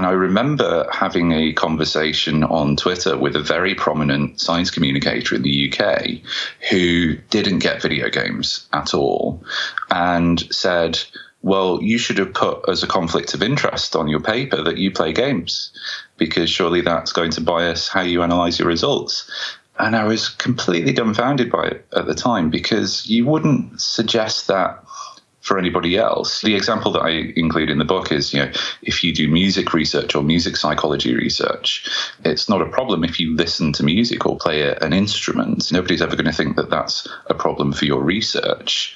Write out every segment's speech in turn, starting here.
And I remember having a conversation on Twitter with a very prominent science communicator in the UK who didn't get video games at all and said, well, you should have put as a conflict of interest on your paper that you play games, because surely that's going to bias how you analyze your results. And I was completely dumbfounded by it at the time, because you wouldn't suggest that for anybody else. The example that I include in the book is, if you do music research or music psychology research, it's not a problem if you listen to music or play an instrument. Nobody's ever going to think that that's a problem for your research.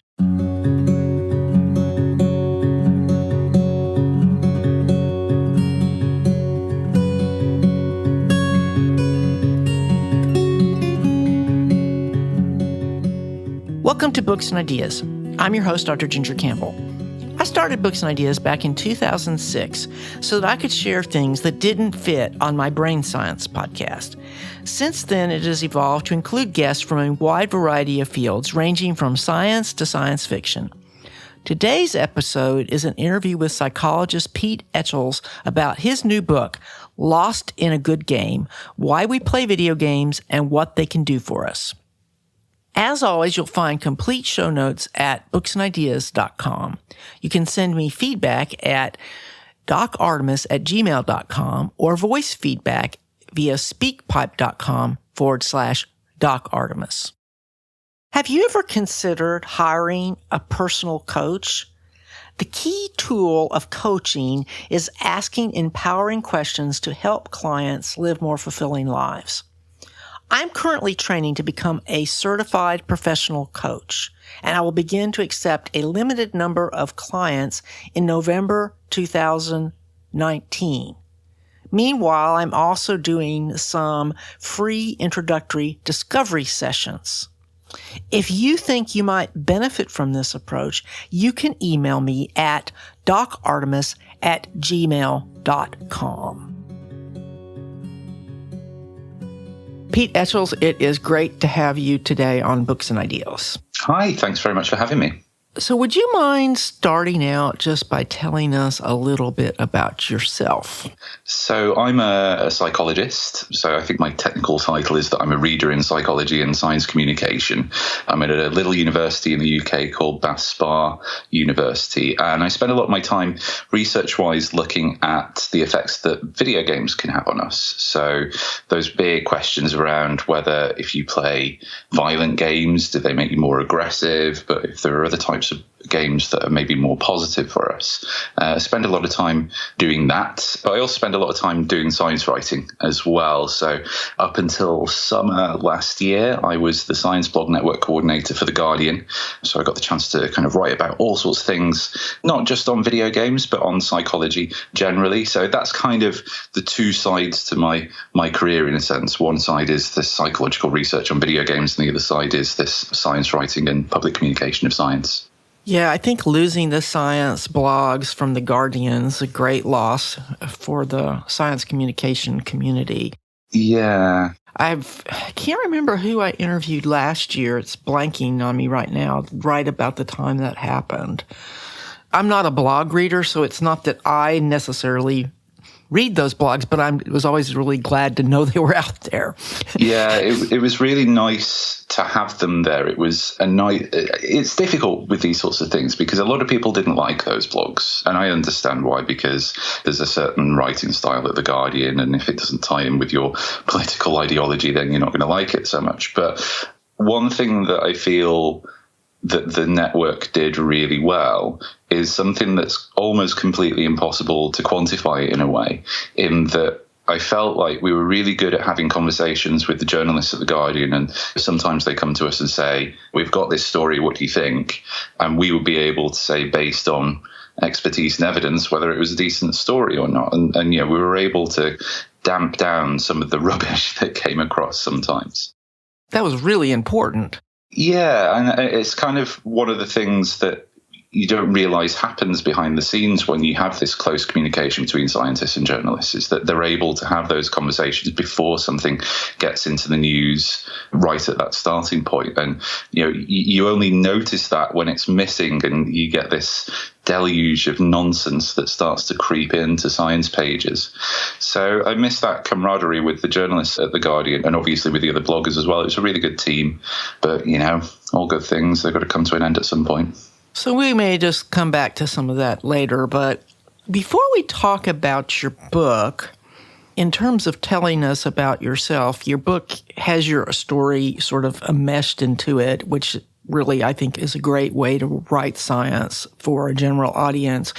Welcome to Books and Ideas. I'm your host, Dr. Ginger Campbell. I started Books and Ideas back in 2006 so that I could share things that didn't fit on my brain science podcast. Since then, it has evolved to include guests from a wide variety of fields, ranging from science to science fiction. Today's episode is an interview with psychologist Pete Etchells about his new book, Lost in a Good Game: Why We Play Video Games and What They Can Do for Us. As always, you'll find complete show notes at booksandideas.com. You can send me feedback at docartemis@gmail.com or voice feedback via speakpipe.com/docartemis. Have you ever considered hiring a personal coach? The key tool of coaching is asking empowering questions to help clients live more fulfilling lives. I'm currently training to become a certified professional coach, and I will begin to accept a limited number of clients in November 2019. Meanwhile, I'm also doing some free introductory discovery sessions. If you think you might benefit from this approach, you can email me at docartemis@gmail.com. Pete Etchells, it is great to have you today on Books and Ideas. Hi, thanks very much for having me. So would you mind starting out just by telling us a little bit about yourself? So I'm a psychologist. So I think my technical title is that I'm a reader in psychology and science communication. I'm at a little university in the UK called Bath Spa University. And I spend a lot of my time research-wise looking at the effects that video games can have on us. So those big questions around whether if you play violent games, do they make you more aggressive? But if there are other types of games that are maybe more positive for us. I spend a lot of time doing that, but I also spend a lot of time doing science writing as well. So up until summer last year, I was the Science Blog Network coordinator for The Guardian. So I got the chance to kind of write about all sorts of things, not just on video games, but on psychology generally. So that's kind of the two sides to my career in a sense. One side is this psychological research on video games, and the other side is this science writing and public communication of science. Yeah, I think losing the science blogs from The Guardian is a great loss for the science communication community. Yeah. I can't remember who I interviewed last year. It's blanking on me right now, right about the time that happened. I'm not a blog reader, so it's not that I necessarily read those blogs, but I was always really glad to know they were out there. Yeah, it was really nice to have them there. It was a nice. It's difficult with these sorts of things because a lot of people didn't like those blogs, and I understand why, because there's a certain writing style at The Guardian, and if it doesn't tie in with your political ideology, then you're not going to like it so much. But one thing that I feel that the network did really well is something that's almost completely impossible to quantify in a way, in that I felt like we were really good at having conversations with the journalists at The Guardian, and sometimes they come to us and say, we've got this story, what do you think? And we would be able to say, based on expertise and evidence, whether it was a decent story or not. And we were able to damp down some of the rubbish that came across sometimes. That was really important. Yeah, and it's kind of one of the things that you don't realize happens behind the scenes when you have this close communication between scientists and journalists, is that they're able to have those conversations before something gets into the news, right at that starting point. And you only notice that when it's missing, and you get this deluge of nonsense that starts to creep into science pages. So I miss that camaraderie with the journalists at The Guardian, and obviously with the other bloggers as well. It was a really good team, but all good things, they've got to come to an end at some point. So we may just come back to some of that later, but before we talk about your book, in terms of telling us about yourself, your book has your story sort of enmeshed into it, which really I think is a great way to write science for a general audience.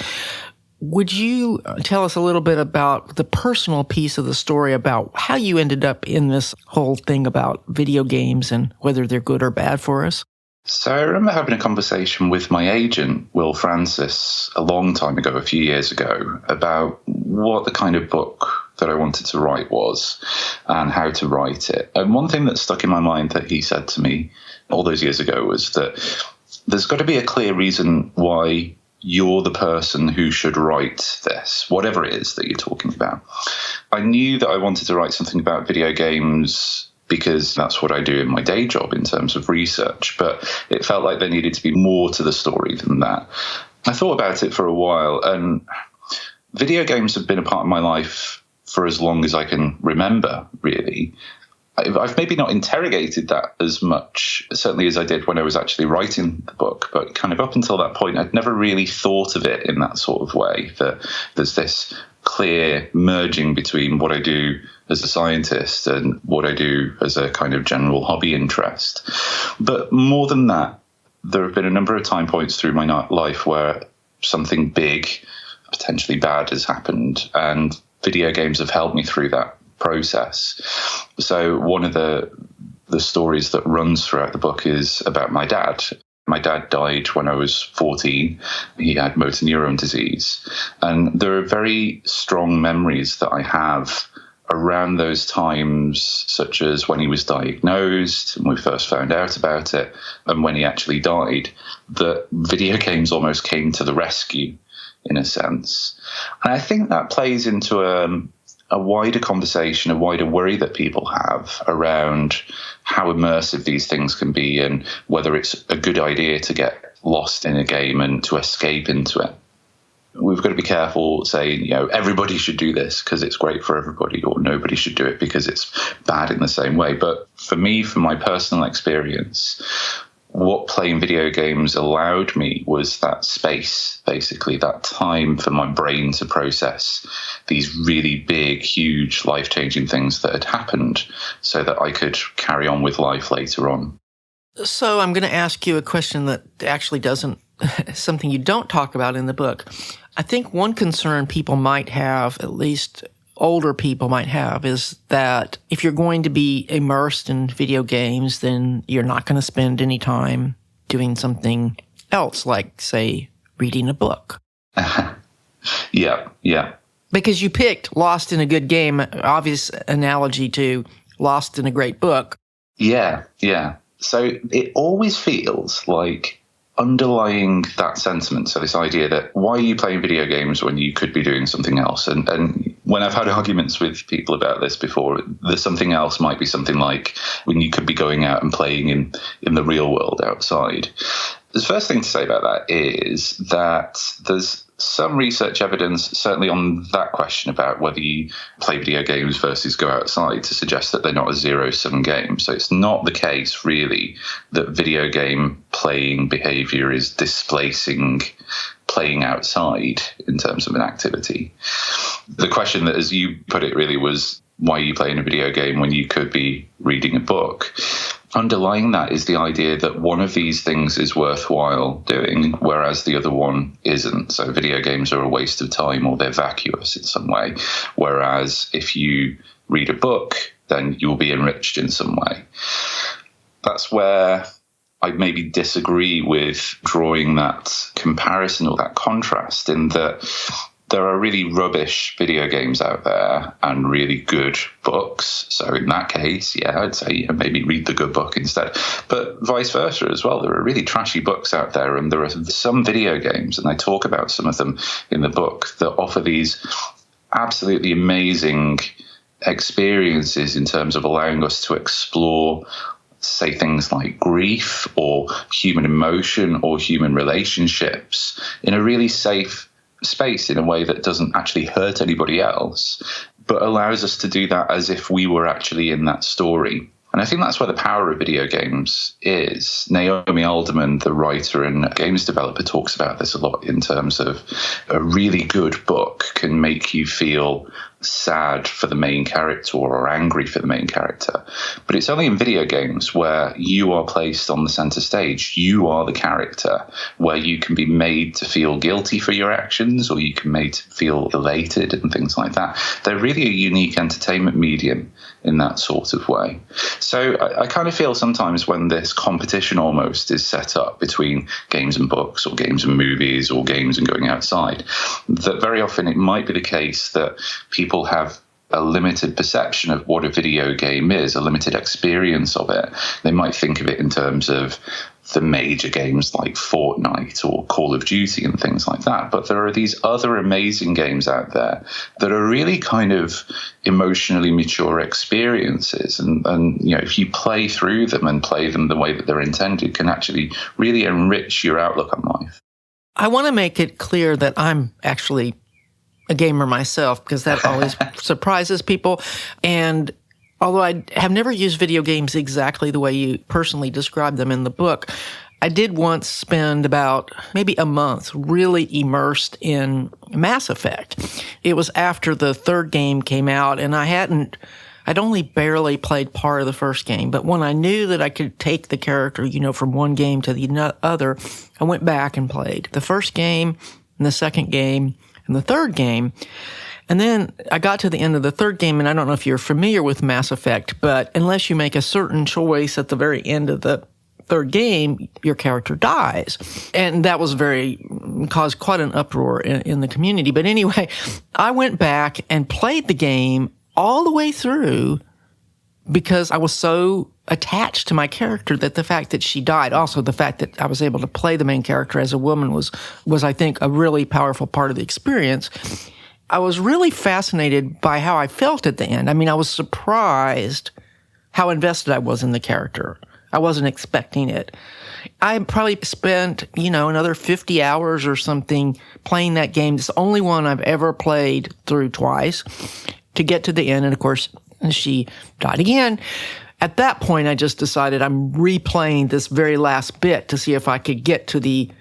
Would you tell us a little bit about the personal piece of the story, about how you ended up in this whole thing about video games and whether they're good or bad for us? So I remember having a conversation with my agent, Will Francis, a long time ago, a few years ago, about what the kind of book that I wanted to write was and how to write it. And one thing that stuck in my mind that he said to me all those years ago was that there's got to be a clear reason why you're the person who should write this, whatever it is that you're talking about. I knew that I wanted to write something about video games because that's what I do in my day job in terms of research, but it felt like there needed to be more to the story than that. I thought about it for a while, and video games have been a part of my life for as long as I can remember, really. I've maybe not interrogated that as much, certainly as I did when I was actually writing the book, but kind of up until that point, I'd never really thought of it in that sort of way, that there's this clear merging between what I do as a scientist and what I do as a kind of general hobby interest. But more than that, there have been a number of time points through my life where something big, potentially bad, has happened, and video games have helped me through that process. So one of the stories that runs throughout the book is about my dad. My dad died when I was 14. He had motor neuron disease. And there are very strong memories that I have around those times, such as when he was diagnosed and we first found out about it, and when he actually died, that video games almost came to the rescue, in a sense. And I think that plays into a wider conversation, a wider worry that people have around how immersive these things can be and whether it's a good idea to get lost in a game and to escape into it. We've got to be careful saying, everybody should do this because it's great for everybody, or nobody should do it because it's bad in the same way. But for me, from my personal experience, what playing video games allowed me was that space, basically, that time for my brain to process these really big, huge, life-changing things that had happened so that I could carry on with life later on. So I'm going to ask you a question that actually doesn't, something you don't talk about in the book. I think one concern people might have, at least older people might have, is that if you're going to be immersed in video games, then you're not going to spend any time doing something else, like, say, reading a book. Yeah. Because you picked Lost in a Good Game, obvious analogy to Lost in a Great Book. Yeah. So it always feels like underlying that sentiment, so this idea that why are you playing video games when you could be doing something else? And when I've had arguments with people about this before, the something else might be something like when you could be going out and playing in the real world outside. The first thing to say about that is that there's some research evidence, certainly on that question about whether you play video games versus go outside, to suggest that they're not a zero-sum game. So it's not the case, really, that video game playing behavior is displacing playing outside in terms of an activity. The question that, as you put it, really was, why are you playing a video game when you could be reading a book? Underlying that is the idea that one of these things is worthwhile doing, whereas the other one isn't. So video games are a waste of time, or they're vacuous in some way. Whereas if you read a book, then you'll be enriched in some way. That's where I maybe disagree with drawing that comparison or that contrast, in that there are really rubbish video games out there and really good books. So in that case, yeah, I'd say maybe read the good book instead. But vice versa as well. There are really trashy books out there, and there are some video games, and I talk about some of them in the book, that offer these absolutely amazing experiences in terms of allowing us to explore, say, things like grief or human emotion or human relationships in a really safe space, in a way that doesn't actually hurt anybody else, but allows us to do that as if we were actually in that story. And I think that's where the power of video games is. Naomi Alderman, the writer and games developer, talks about this a lot in terms of a really good book can make you feel sad for the main character or angry for the main character. But it's only in video games where you are placed on the center stage. You are the character, where you can be made to feel guilty for your actions, or you can be made to feel elated and things like that. They're really a unique entertainment medium in that sort of way. So I kind of feel sometimes when this competition almost is set up between games and books, or games and movies, or games and going outside, that very often it might be the case that people have a limited perception of what a video game is, a limited experience of it. They might think of it in terms of the major games like Fortnite or Call of Duty and things like that. But there are these other amazing games out there that are really kind of emotionally mature experiences. And if you play through them and play them the way that they're intended, can actually really enrich your outlook on life. I want to make it clear that I'm actually a gamer myself, because that always surprises people. And although I have never used video games exactly the way you personally described them in the book, I did once spend about maybe a month really immersed in Mass Effect. It was after the third game came out, and I'd only barely played part of the first game. But when I knew that I could take the character, from one game to the other, I went back and played the first game and the second game and the third game. And then I got to the end of the third game, and I don't know if you're familiar with Mass Effect, but unless you make a certain choice at the very end of the third game, your character dies. And that was caused quite an uproar in the community. But anyway, I went back and played the game all the way through because I was so attached to my character that the fact that she died, also the fact that I was able to play the main character as a woman was I think, a really powerful part of the experience. I was really fascinated by how I felt at the end. I mean, I was surprised how invested I was in the character. I wasn't expecting it. I probably spent, another 50 hours or something playing that game. It's the only one I've ever played through twice to get to the end. And of course, she died again. At that point, I just decided I'm replaying this very last bit to see if I could get to the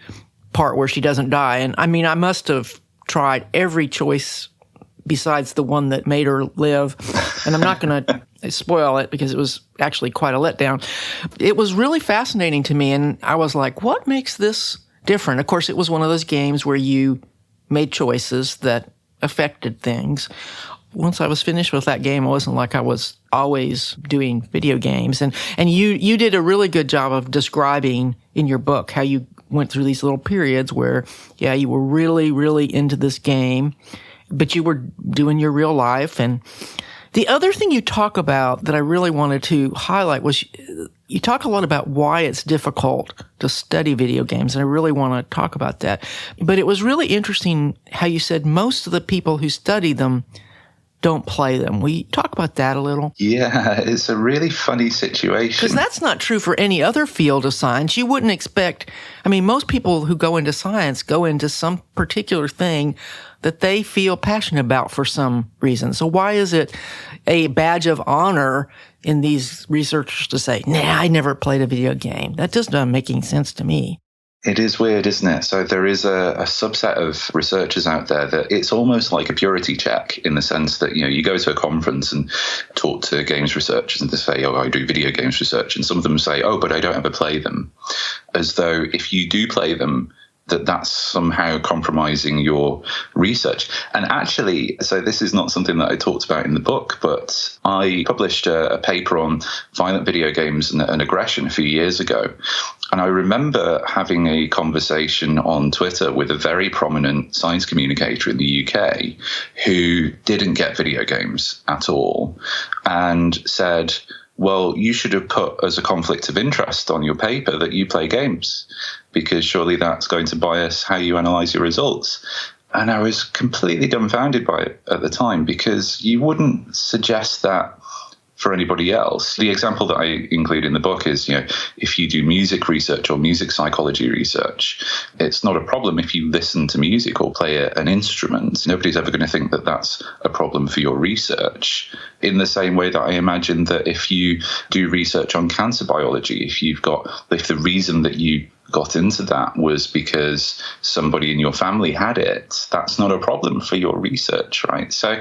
part where she doesn't die. And I mean, I must have tried every choice besides the one that made her live. And I'm not going to spoil it because it was actually quite a letdown. It was really fascinating to me. And I was like, what makes this different? Of course, it was one of those games where you made choices that affected things. Once I was finished with that game, it wasn't like I was always doing video games. And you did a really good job of describing in your book how you went through these little periods where, you were really, really into this game, but you were doing your real life. And the other thing you talk about that I really wanted to highlight was you talk a lot about why it's difficult to study video games, and I really want to talk about that. But it was really interesting how you said most of the people who study them don't play them. Will you talk about that a little? Yeah, it's a really funny situation. Because that's not true for any other field of science. You wouldn't expect, most people who go into science go into some particular thing that they feel passionate about for some reason. So why is it a badge of honor in these researchers to say, I never played a video game? That just doesn't make any sense to me. It is weird, isn't it? So there is a subset of researchers out there that it's almost like a purity check in the sense that, you go to a conference and talk to games researchers and they say, I do video games research. And some of them say, but I don't ever play them. As though if you do play them, that's somehow compromising your research. And actually, so this is not something that I talked about in the book, but I published a paper on violent video games and aggression a few years ago. And I remember having a conversation on Twitter with a very prominent science communicator in the UK who didn't get video games at all and said, well, you should have put as a conflict of interest on your paper that you play games, because surely that's going to bias how you analyze your results. And I was completely dumbfounded by it at the time, because you wouldn't suggest that for anybody else. The example that I include in the book is, if you do music research or music psychology research, it's not a problem if you listen to music or play an instrument. Nobody's ever going to think that that's a problem for your research. In the same way that I imagine that if you do research on cancer biology, if the reason that you got into that was because somebody in your family had it, that's not a problem for your research, right? So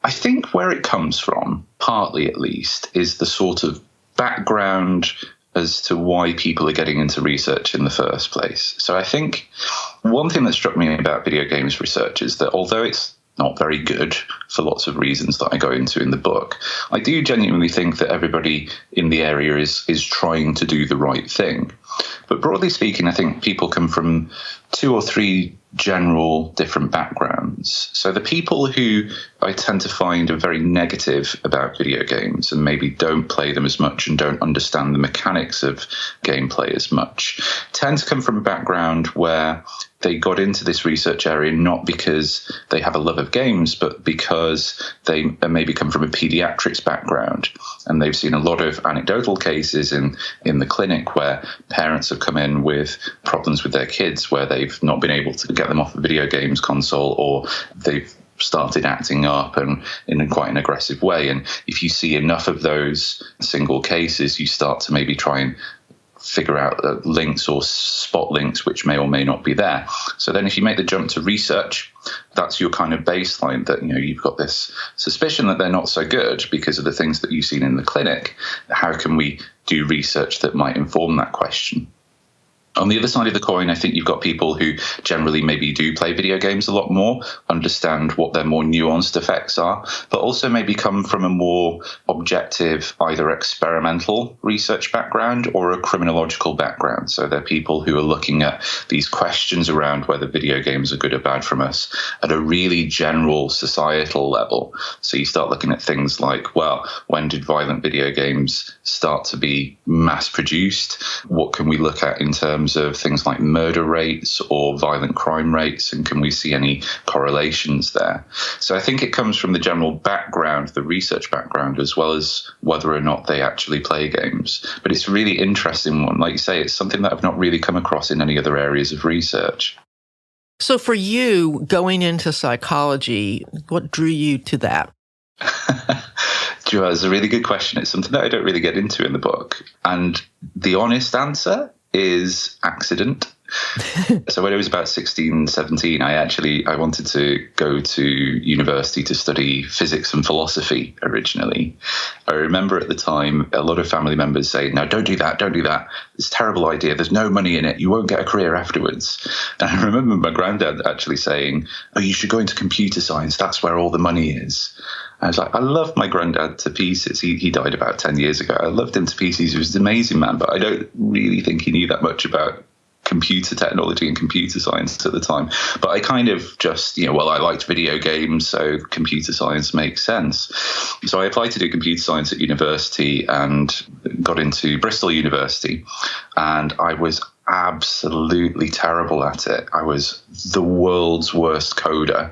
I think where it comes from, partly at least, is the sort of background as to why people are getting into research in the first place. So I think one thing that struck me about video games research is that although it's not very good for lots of reasons that I go into in the book, I do genuinely think that everybody in the area is trying to do the right thing. But broadly speaking, I think people come from 2 or 3 general different backgrounds. So the people who I tend to find are very negative about video games and maybe don't play them as much and don't understand the mechanics of gameplay as much tend to come from a background where they got into this research area not because they have a love of games, but because they maybe come from a pediatrics background. And they've seen a lot of anecdotal cases in the clinic where parents have come in with problems with their kids, where they've not been able to get them off a video games console, or they've started acting up and in quite an aggressive way. And if you see enough of those single cases, you start to maybe try and figure out links or spot links which may or may not be there. So then if you make the jump to research, that's your kind of baseline, that you've got this suspicion that they're not so good because of the things that you've seen in the clinic. How can we do research that might inform that question? On the other side of the coin, I think you've got people who generally maybe do play video games a lot more, understand what their more nuanced effects are, but also maybe come from a more objective, either experimental research background or a criminological background. So they're people who are looking at these questions around whether video games are good or bad from us at a really general societal level. So you start looking at things like, well, when did violent video games start to be mass produced? What can we look at in terms of things like murder rates or violent crime rates, and can we see any correlations there? So I think it comes from the general background, the research background, as well as whether or not they actually play games. But it's a really interesting one. Like you say, it's something that I've not really come across in any other areas of research. So for you, going into psychology, what drew you to that? It's a really good question. It's something that I don't really get into in the book. And the honest answer is accident. So when I was about 16, 17, I wanted to go to university to study physics and philosophy originally. I remember at the time a lot of family members saying, no, don't do that. It's a terrible idea. There's no money in it. You won't get a career afterwards. And I remember my granddad actually saying, oh, you should go into computer science. That's where all the money is. I was like, I love my granddad to pieces. He died about 10 years ago. I loved him to pieces. He was an amazing man, but I don't really think he knew that much about computer technology and computer science at the time. But I kind of just, I liked video games, so computer science makes sense. So I applied to do computer science at university and got into Bristol University. And I was absolutely terrible at it. I was the world's worst coder.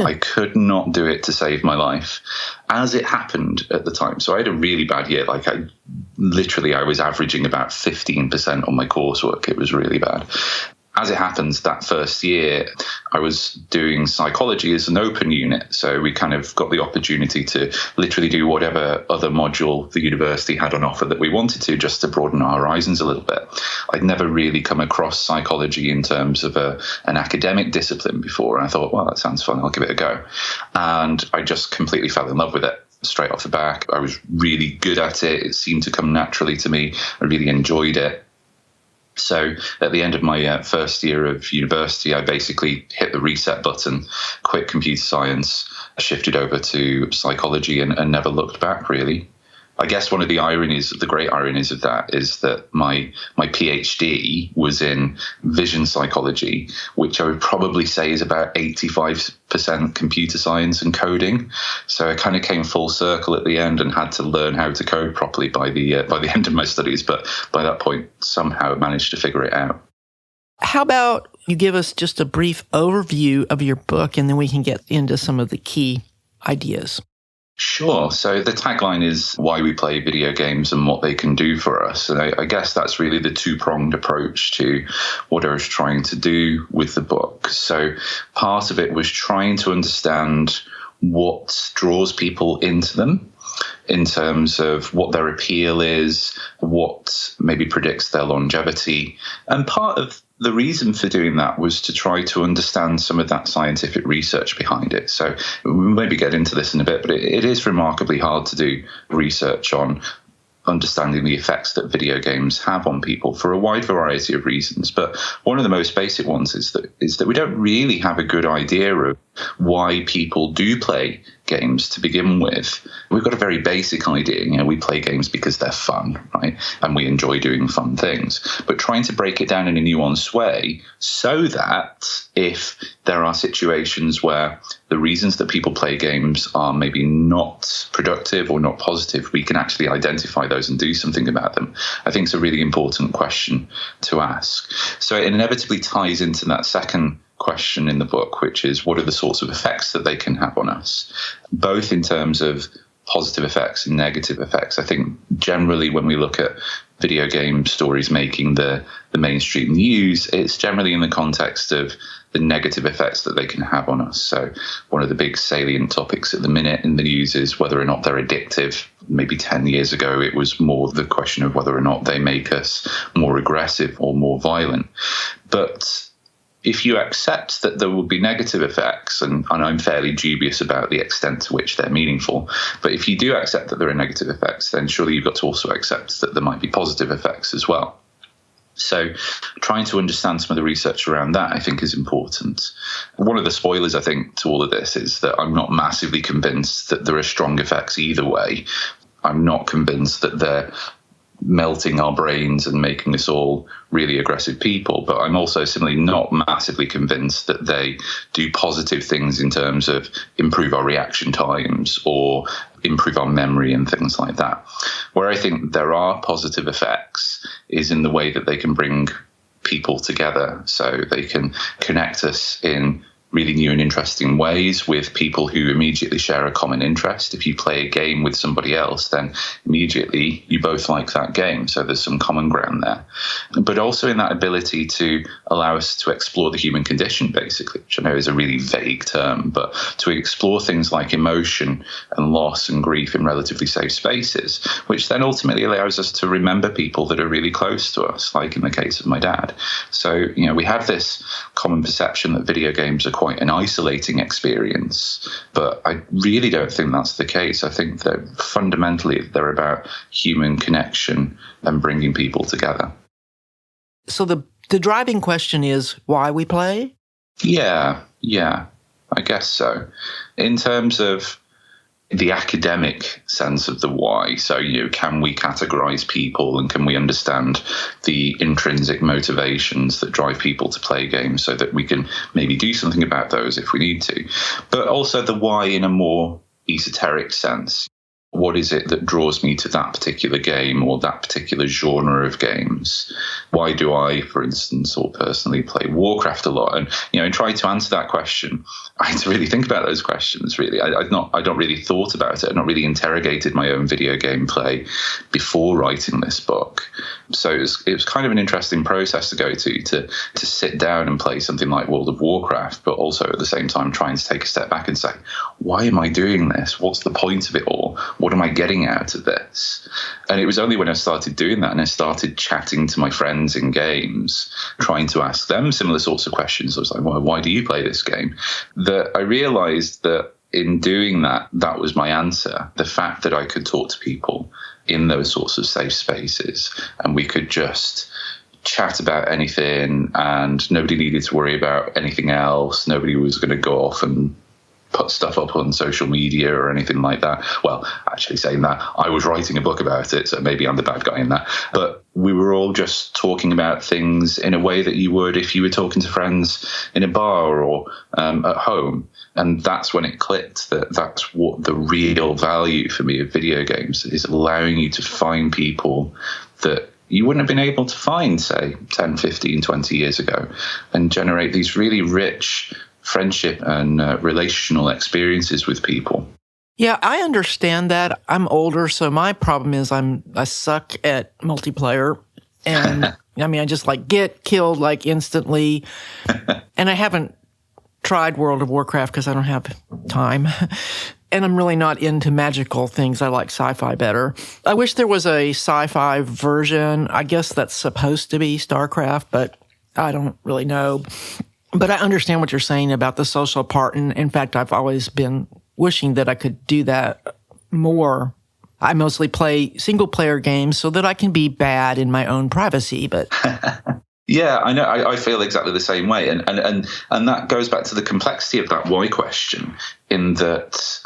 I could not do it to save my life, as it happened at the time. So I had a really bad year. I was averaging about 15% on my coursework. It was really bad. As it happens, that first year, I was doing psychology as an open unit. So we kind of got the opportunity to literally do whatever other module the university had on offer that we wanted to, just to broaden our horizons a little bit. I'd never really come across psychology in terms of an academic discipline before. And I thought, well, that sounds fun. I'll give it a go. And I just completely fell in love with it. Straight off the back, I was really good at it. It seemed to come naturally to me. I really enjoyed it. So at the end of my first year of university, I basically hit the reset button, quit computer science, shifted over to psychology and never looked back, really. I guess one of the ironies, the great ironies of that is that my PhD was in vision psychology, which I would probably say is about 85% computer science and coding. So I kind of came full circle at the end and had to learn how to code properly by the end of my studies. But by that point, somehow I managed to figure it out. How about you give us just a brief overview of your book, and then we can get into some of the key ideas. Sure. So the tagline is why we play video games and what they can do for us. And I guess that's really the two-pronged approach to what I was trying to do with the book. So part of it was trying to understand what draws people into them in terms of what their appeal is, what maybe predicts their longevity. And part of the reason for doing that was to try to understand some of that scientific research behind it. So we'll maybe get into this in a bit, but it is remarkably hard to do research on understanding the effects that video games have on people for a wide variety of reasons. But one of the most basic ones is that we don't really have a good idea of why people do play games to begin with. We've got a very basic idea. We play games because they're fun, right? And we enjoy doing fun things. But trying to break it down in a nuanced way so that if there are situations where the reasons that people play games are maybe not productive or not positive, we can actually identify those and do something about them, I think is a really important question to ask. So it inevitably ties into that second question in the book, which is what are the sorts of effects that they can have on us, both in terms of positive effects and negative effects. I think generally when we look at video game stories making the mainstream news, it's generally in the context of the negative effects that they can have on us. So one of the big salient topics at the minute in the news is whether or not they're addictive. Maybe 10 years ago, it was more the question of whether or not they make us more aggressive or more violent. But if you accept that there will be negative effects, and I'm fairly dubious about the extent to which they're meaningful, but if you do accept that there are negative effects, then surely you've got to also accept that there might be positive effects as well. So trying to understand some of the research around that, I think, is important. One of the spoilers, I think, to all of this is that I'm not massively convinced that there are strong effects either way. I'm not convinced that they're melting our brains and making us all really aggressive people. But I'm also similarly not massively convinced that they do positive things in terms of improve our reaction times or improve our memory and things like that. Where I think there are positive effects is in the way that they can bring people together. So they can connect us in really new and interesting ways with people who immediately share a common interest. If you play a game with somebody else, then immediately you both like that game. So there's some common ground there. But also in that ability to allow us to explore the human condition, basically, which I know is a really vague term, but to explore things like emotion and loss and grief in relatively safe spaces, which then ultimately allows us to remember people that are really close to us, like in the case of my dad. So, we have this common perception that video games are quite an isolating experience, but I really don't think that's the case. I think that fundamentally they're about human connection and bringing people together. So the driving question is why we play? Yeah, I guess so. In terms of the academic sense of the why, so can we categorize people and can we understand the intrinsic motivations that drive people to play games so that we can maybe do something about those if we need to, but also the why in a more esoteric sense. What is it that draws me to that particular game or that particular genre of games? Why do I, for instance, or personally play Warcraft a lot? And, and try to answer that question, I had to really think about those questions, really. I'd not really thought about it. I'd not really interrogated my own video game play before writing this book. So it was kind of an interesting process to go to sit down and play something like World of Warcraft, but also at the same time trying to take a step back and say, why am I doing this? What's the point of it all? What am I getting out of this? And it was only when I started doing that and I started chatting to my friends in games, trying to ask them similar sorts of questions. I was like, well, why do you play this game? That I realized that in doing that, that was my answer. The fact that I could talk to people in those sorts of safe spaces and we could just chat about anything and nobody needed to worry about anything else. Nobody was going to go off and put stuff up on social media or anything like that. Well, actually saying that, I was writing a book about it, so maybe I'm the bad guy in that. But we were all just talking about things in a way that you would if you were talking to friends in a bar or at home. And that's when it clicked that that's what the real value for me of video games is, allowing you to find people that you wouldn't have been able to find, say, 10, 15, 20 years ago, and generate these really rich friendship and relational experiences with people. Yeah, I understand that. I'm older, so my problem is I suck at multiplayer. And I mean, I just get killed instantly. And I haven't tried World of Warcraft because I don't have time. And I'm really not into magical things. I like sci-fi better. I wish there was a sci-fi version. I guess that's supposed to be StarCraft, but I don't really know. But I understand what you're saying about the social part. And in fact, I've always been wishing that I could do that more. I mostly play single-player games so that I can be bad in my own privacy, but... Yeah, I know. I feel exactly the same way. And that goes back to the complexity of that why question, in that...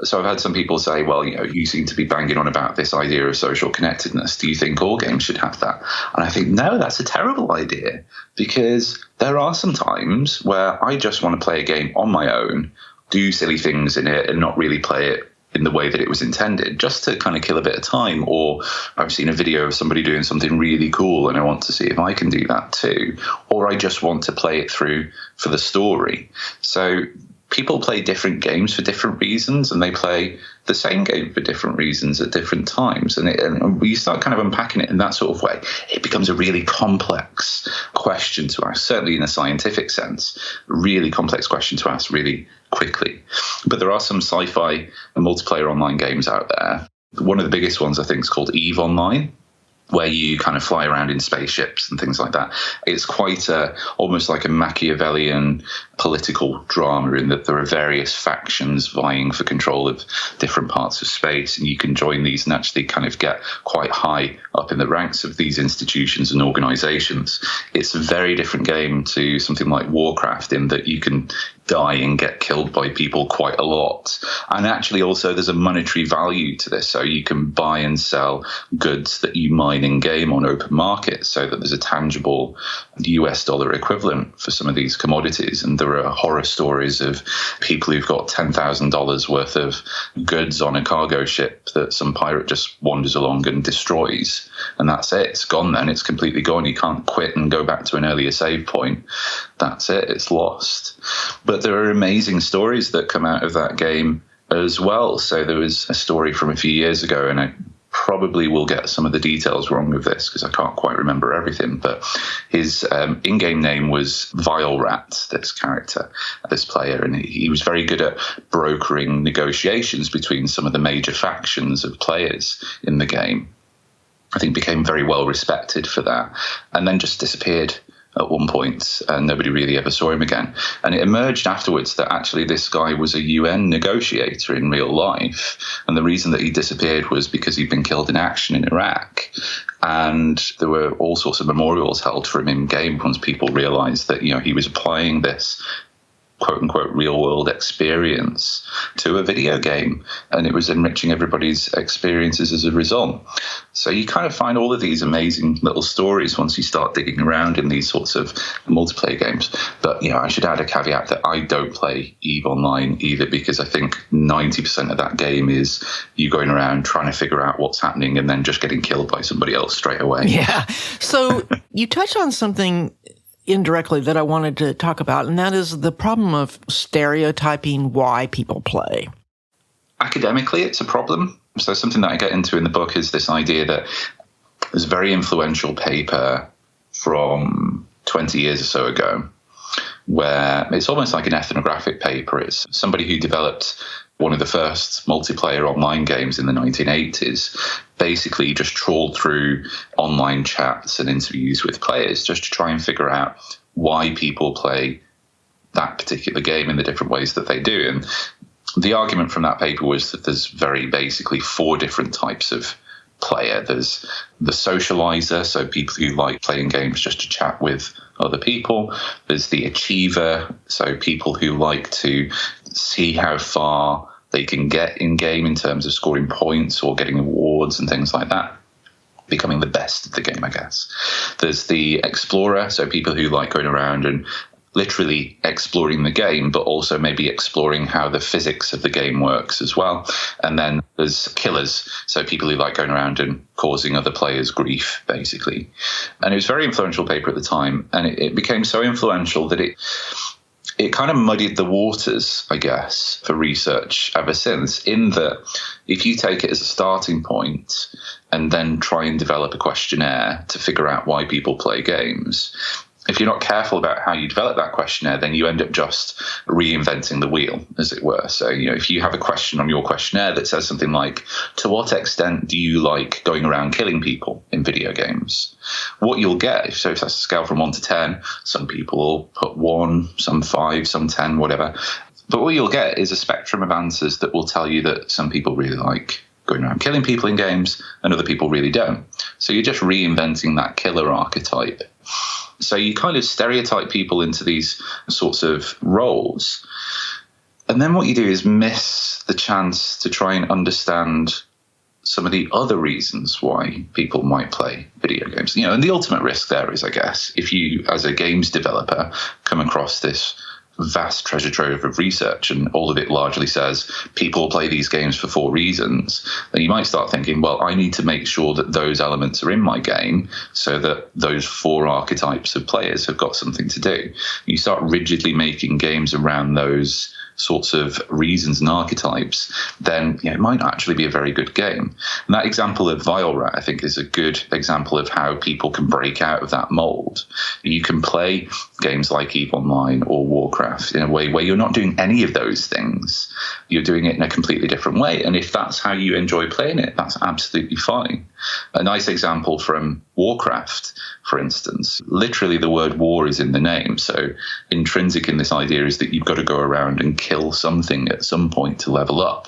So I've had some people say, well, you seem to be banging on about this idea of social connectedness. Do you think all games should have that? And I think, no, that's a terrible idea, because there are some times where I just want to play a game on my own, do silly things in it, and not really play it in the way that it was intended, just to kind of kill a bit of time. Or I've seen a video of somebody doing something really cool and I want to see if I can do that too. Or I just want to play it through for the story. So people play different games for different reasons, and they play the same game for different reasons at different times. And we start kind of unpacking it in that sort of way. It becomes a really complex question to ask, certainly in a scientific sense, really complex question to ask really quickly. But there are some sci-fi and multiplayer online games out there. One of the biggest ones, I think, is called EVE Online, where you kind of fly around in spaceships and things like that. It's quite almost like a Machiavellian political drama, in that there are various factions vying for control of different parts of space, and you can join these and actually kind of get quite high up in the ranks of these institutions and organizations. It's a very different game to something like Warcraft, in that you can die and get killed by people quite a lot. And actually also there's a monetary value to this. So you can buy and sell goods that you mine in game on open market, so that there's a tangible US dollar equivalent for some of these commodities. And there are horror stories of people who've got $10,000 worth of goods on a cargo ship that some pirate just wanders along and destroys. And that's it. It's gone then. It's completely gone. You can't quit and go back to an earlier save point. That's it. It's lost. But there are amazing stories that come out of that game as well. So there was a story from a few years ago, and I probably will get some of the details wrong with this because I can't quite remember everything, but his in-game name was Vile Rat, this character, this player, and he was very good at brokering negotiations between some of the major factions of players in the game. I think became very well respected for that, and then just disappeared at one point, and nobody really ever saw him again. And it emerged afterwards that actually this guy was a UN negotiator in real life, and the reason that he disappeared was because he'd been killed in action in Iraq. And there were all sorts of memorials held for him in game once people realized that, he was applying this quote-unquote real-world experience to a video game, and it was enriching everybody's experiences as a result. So you kind of find all of these amazing little stories once you start digging around in these sorts of multiplayer games. But, I should add a caveat that I don't play EVE Online either, because I think 90% of that game is you going around trying to figure out what's happening and then just getting killed by somebody else straight away. Yeah. So you touched on something indirectly that I wanted to talk about, and that is the problem of stereotyping why people play. Academically, it's a problem. So something that I get into in the book is this idea that there's a very influential paper from 20 years or so ago where it's almost like an ethnographic paper. It's somebody who developed one of the first multiplayer online games in the 1980s, basically just trawled through online chats and interviews with players just to try and figure out why people play that particular game in the different ways that they do. And the argument from that paper was that there's very basically 4 different types of player. There's the socializer, so people who like playing games just to chat with other people. There's the achiever, so people who like to see how far they can get in game in terms of scoring points or getting awards and things like that, becoming the best of the game, I guess. There's the explorer, so people who like going around and literally exploring the game, but also maybe exploring how the physics of the game works as well. And then there's killers, so people who like going around and causing other players grief, basically. And it was a very influential paper at the time, and it became so influential that it kind of muddied the waters, I guess, for research ever since, in that if you take it as a starting point and then try and develop a questionnaire to figure out why people play games, if you're not careful about how you develop that questionnaire, then you end up just reinventing the wheel, as it were. So, if you have a question on your questionnaire that says something like, to what extent do you like going around killing people in video games? What you'll get, so if that's a scale from 1 to 10, some people will put 1, some 5, some 10, whatever. But what you'll get is a spectrum of answers that will tell you that some people really like going around killing people in games and other people really don't. So you're just reinventing that killer archetype. So you kind of stereotype people into these sorts of roles. And then what you do is miss the chance to try and understand some of the other reasons why people might play video games. And the ultimate risk there is, I guess, if you, as a games developer, come across this vast treasure trove of research and all of it largely says people play these games for 4 reasons, then you might start thinking, well, I need to make sure that those elements are in my game so that those 4 archetypes of players have got something to do. You start rigidly making games around those sorts of reasons and archetypes, then it might actually be a very good game. And that example of Vile Rat, I think, is a good example of how people can break out of that mold. You can play games like EVE Online or Warcraft in a way where you're not doing any of those things. You're doing it in a completely different way. And if that's how you enjoy playing it, that's absolutely fine. A nice example from Warcraft, for instance, literally the word war is in the name. So intrinsic in this idea is that you've got to go around and kill something at some point to level up.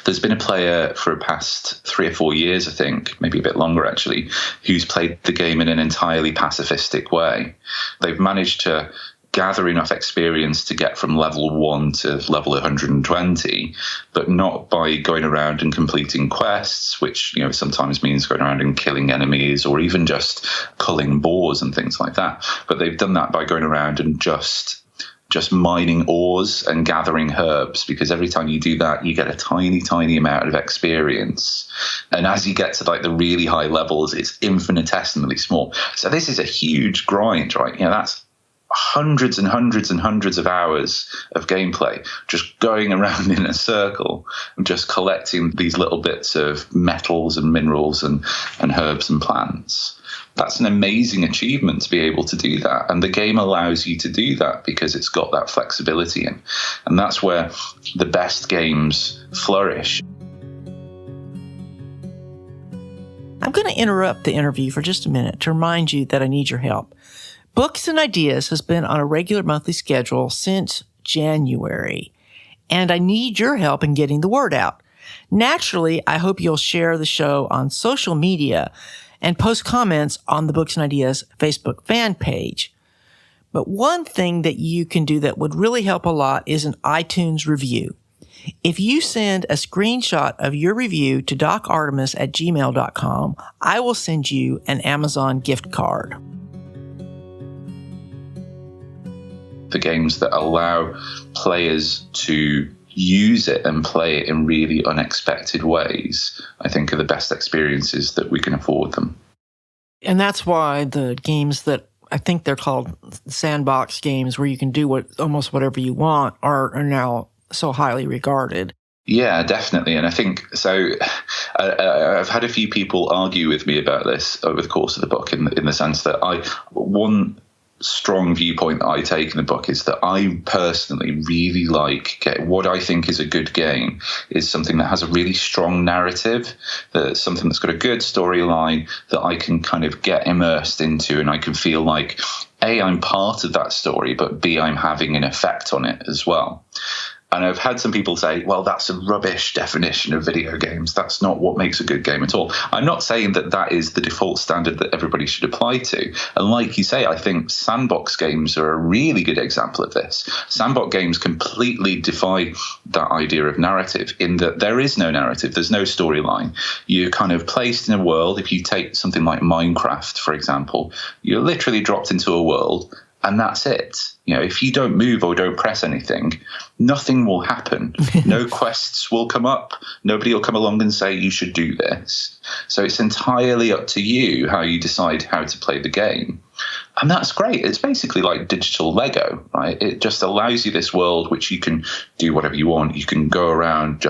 There's been a player for the past 3 or 4 years, I think, maybe a bit longer actually, who's played the game in an entirely pacifistic way. They've managed to gather enough experience to get from level 1 to level 120, but not by going around and completing quests, which sometimes means going around and killing enemies or even just culling boars and things like that. But they've done that by going around and just mining ores and gathering herbs, because every time you do that, you get a tiny, tiny amount of experience. And as you get to the really high levels, it's infinitesimally small. So this is a huge grind, right? That's hundreds and hundreds and hundreds of hours of gameplay, just going around in a circle and just collecting these little bits of metals and minerals and herbs and plants. That's an amazing achievement to be able to do that. And the game allows you to do that because it's got that flexibility in. And that's where the best games flourish. I'm going to interrupt the interview for just a minute to remind you that I need your help. Books and Ideas has been on a regular monthly schedule since January, and I need your help in getting the word out. Naturally, I hope you'll share the show on social media and post comments on the Books and Ideas Facebook fan page. But one thing that you can do that would really help a lot is an iTunes review. If you send a screenshot of your review to docartemis@gmail.com, I will send you an Amazon gift card. The games that allow players to use it and play it in really unexpected ways, I think, are the best experiences that we can afford them. And that's why the games that I think they're called Sandbox Games, where you can do almost whatever you want, are now so highly regarded. Yeah, definitely. And I think so. I've had a few people argue with me about this over the course of the book, in the sense that one strong viewpoint that I take in the book is that I personally really like what I think is a good game is something that has a really strong narrative, that's something that's got a good storyline that I can kind of get immersed into, and I can feel like A, I'm part of that story, but B, I'm having an effect on it as well. And I've had some people say, well, that's a rubbish definition of video games. That's not what makes a good game at all. I'm not saying that that is the default standard that everybody should apply to. And like you say, I think sandbox games are a really good example of this. Sandbox games completely defy that idea of narrative in that there is no narrative. There's no storyline. You're kind of placed in a world. If you take something like Minecraft, for example, you're literally dropped into a world and that's it. You know, if you don't move or don't press anything, nothing will happen. No quests will come up. Nobody will come along and say you should do this. So it's entirely up to you how you decide how to play the game. And that's great. It's basically like digital Lego, right? It just allows you this world which you can do whatever you want. You can go around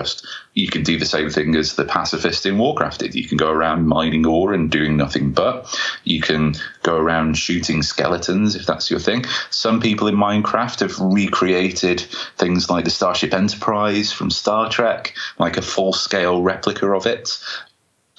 you can do the same thing as the pacifist in Warcraft did. You can go around mining ore and doing nothing but. You can go around shooting skeletons if that's your thing. Some people in Minecraft have recreated things like the Starship Enterprise from Star Trek, like a full-scale replica of it.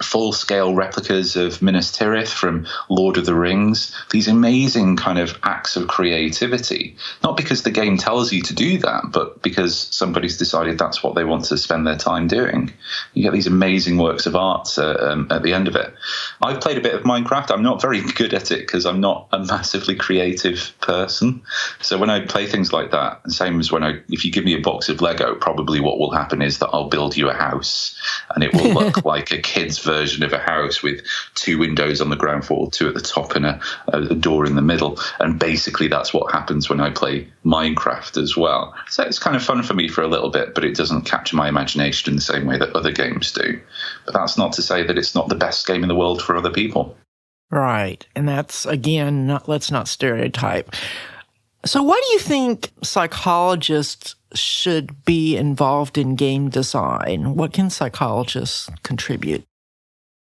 Full-scale replicas of Minas Tirith from Lord of the Rings, these amazing kind of acts of creativity, not because the game tells you to do that, but because somebody's decided that's what they want to spend their time doing. You get these amazing works of art at the end of it. I've played a bit of Minecraft. I'm not very good at it because I'm not a massively creative person. So when I play things like that, the same as if you give me a box of Lego, probably what will happen is that I'll build you a house and it will look like a kid's version of a house with 2 windows on the ground floor, 2 at the top and a door in the middle. And basically that's what happens when I play Minecraft as well. So it's kind of fun for me for a little bit, but it doesn't capture my imagination in the same way that other games do. But that's not to say that it's not the best game in the world for other people. Right. And that's, again, let's not stereotype. So why do you think psychologists should be involved in game design? What can psychologists contribute?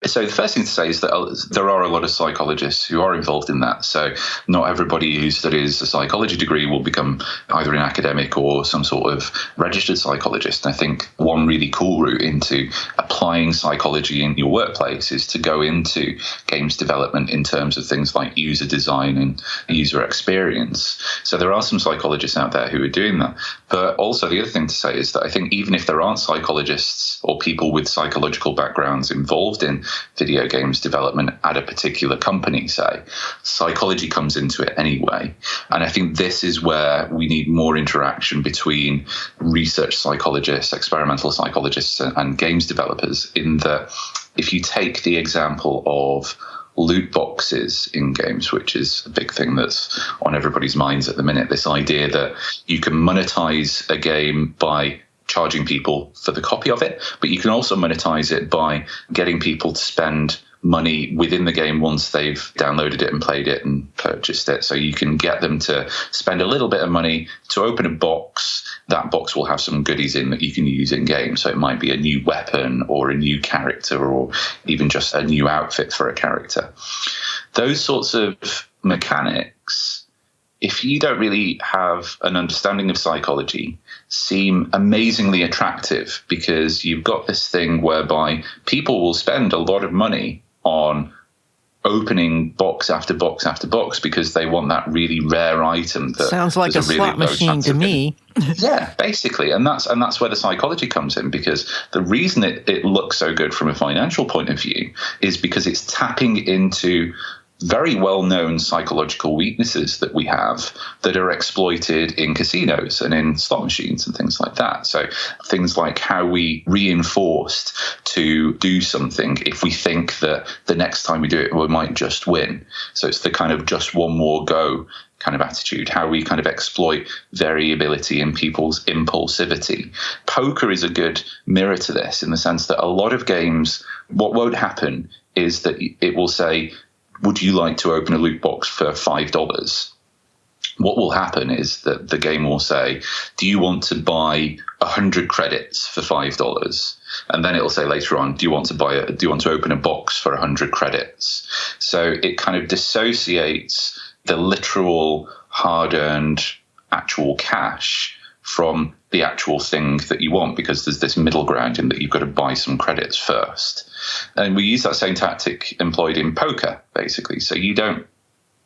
So the first thing to say is that there are a lot of psychologists who are involved in that. So not everybody who studies a psychology degree will become either an academic or some sort of registered psychologist. And I think one really cool route into applying psychology in your workplace is to go into games development in terms of things like user design and user experience. So there are some psychologists out there who are doing that. But also the other thing to say is that I think even if there aren't psychologists or people with psychological backgrounds involved in video games development at a particular company, say, psychology comes into it anyway. And I think this is where we need more interaction between research psychologists, experimental psychologists, and games developers, in that if you take the example of loot boxes in games, which is a big thing that's on everybody's minds at the minute, this idea that you can monetize a game by charging people for the copy of it, but you can also monetize it by getting people to spend money within the game once they've downloaded it and played it and purchased it. So you can get them to spend a little bit of money to open a box. That box will have some goodies in that you can use in game. So it might be a new weapon or a new character or even just a new outfit for a character. Those sorts of mechanics, if you don't really have an understanding of psychology, seem amazingly attractive, because you've got this thing whereby people will spend a lot of money on opening box after box after box because they want that really rare item. That sounds like a slot machine to me. Yeah, basically. And that's where the psychology comes in, because the reason it looks so good from a financial point of view is because it's tapping into very well-known psychological weaknesses that we have that are exploited in casinos and in slot machines and things like that. So things like how we reinforced to do something if we think that the next time we do it, we might just win. So it's the kind of just one more go kind of attitude, how we kind of exploit variability in people's impulsivity. Poker is a good mirror to this, in the sense that a lot of games, what won't happen is that it will say, would you like to open a loot box for $5? What will happen is that the game will say, do you want to buy 100 credits for $5? And then it will say later on, do you want to open a box for 100 credits? So it kind of dissociates the literal hard-earned actual cash from the actual thing that you want, because there's this middle ground in that you've got to buy some credits first. And we use that same tactic employed in poker, basically. So you don't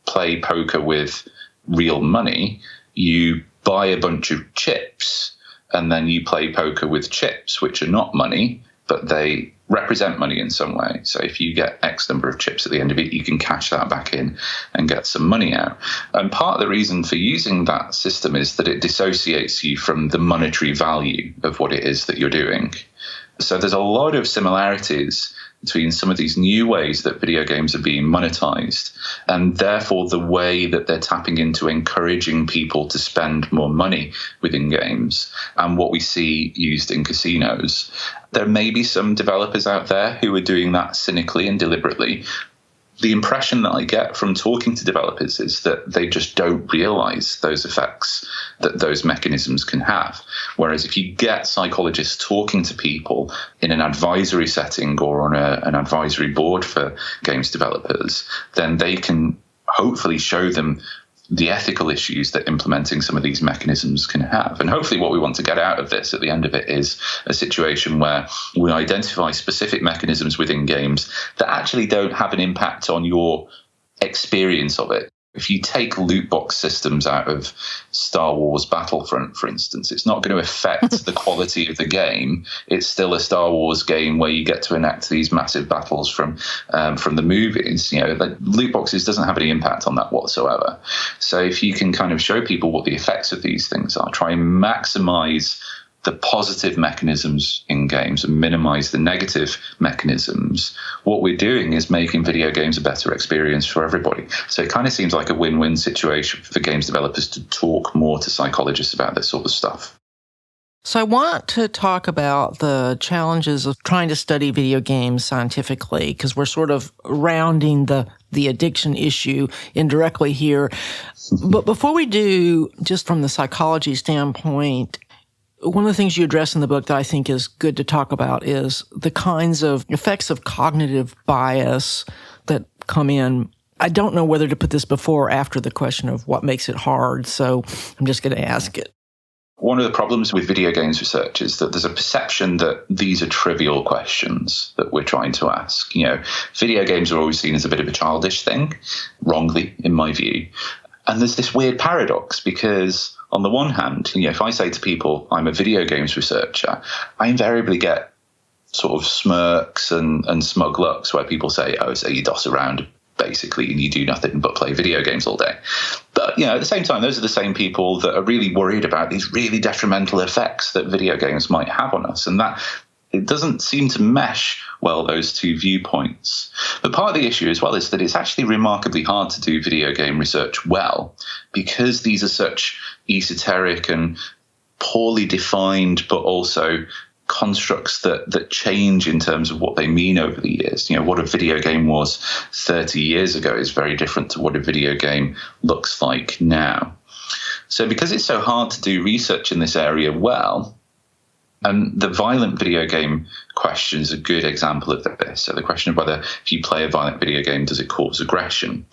play poker with real money. You buy a bunch of chips, and then you play poker with chips, which are not money, but they represent money in some way. So if you get X number of chips at the end of it, you can cash that back in and get some money out. And part of the reason for using that system is that it dissociates you from the monetary value of what it is that you're doing. So there's a lot of similarities between some of these new ways that video games are being monetized, and therefore the way that they're tapping into encouraging people to spend more money within games, and what we see used in casinos. There may be some developers out there who are doing that cynically and deliberately. The impression that I get from talking to developers is that they just don't realize those effects that those mechanisms can have. Whereas if you get psychologists talking to people in an advisory setting or on an advisory board for games developers, then they can hopefully show them the ethical issues that implementing some of these mechanisms can have. And hopefully what we want to get out of this at the end of it is a situation where we identify specific mechanisms within games that actually don't have an impact on your experience of it. If you take loot box systems out of Star Wars Battlefront, for instance, it's not going to affect the quality of the game. It's still a Star Wars game where you get to enact these massive battles from the movies. You know, like, loot boxes doesn't have any impact on that whatsoever. So if you can kind of show people what the effects of these things are, try and maximize the positive mechanisms in games and minimize the negative mechanisms, what we're doing is making video games a better experience for everybody. So it kind of seems like a win-win situation for games developers to talk more to psychologists about this sort of stuff. So I want to talk about the challenges of trying to study video games scientifically, because we're sort of rounding the addiction issue indirectly here. But before we do, just from the psychology standpoint, one of the things you address in the book that I think is good to talk about is the kinds of effects of cognitive bias that come in. I don't know whether to put this before or after the question of what makes it hard, so I'm just going to ask it. One of the problems with video games research is that there's a perception that these are trivial questions that we're trying to ask. You know, video games are always seen as a bit of a childish thing, wrongly, in my view. And there's this weird paradox because on the one hand, you know, if I say to people, I'm a video games researcher, I invariably get sort of smirks and smug looks where people say, oh, so you doss around basically and you do nothing but play video games all day. But, you know, at the same time, those are the same people that are really worried about these really detrimental effects that video games might have on us. And that it doesn't seem to mesh well, those two viewpoints. But part of the issue as well is that it's actually remarkably hard to do video game research well because these are such esoteric and poorly defined, but also constructs that change in terms of what they mean over the years. You know, what a video game was 30 years ago is very different to what a video game looks like now. So because it's so hard to do research in this area well, and the violent video game question is a good example of this. So the question of whether if you play a violent video game, does it cause aggression?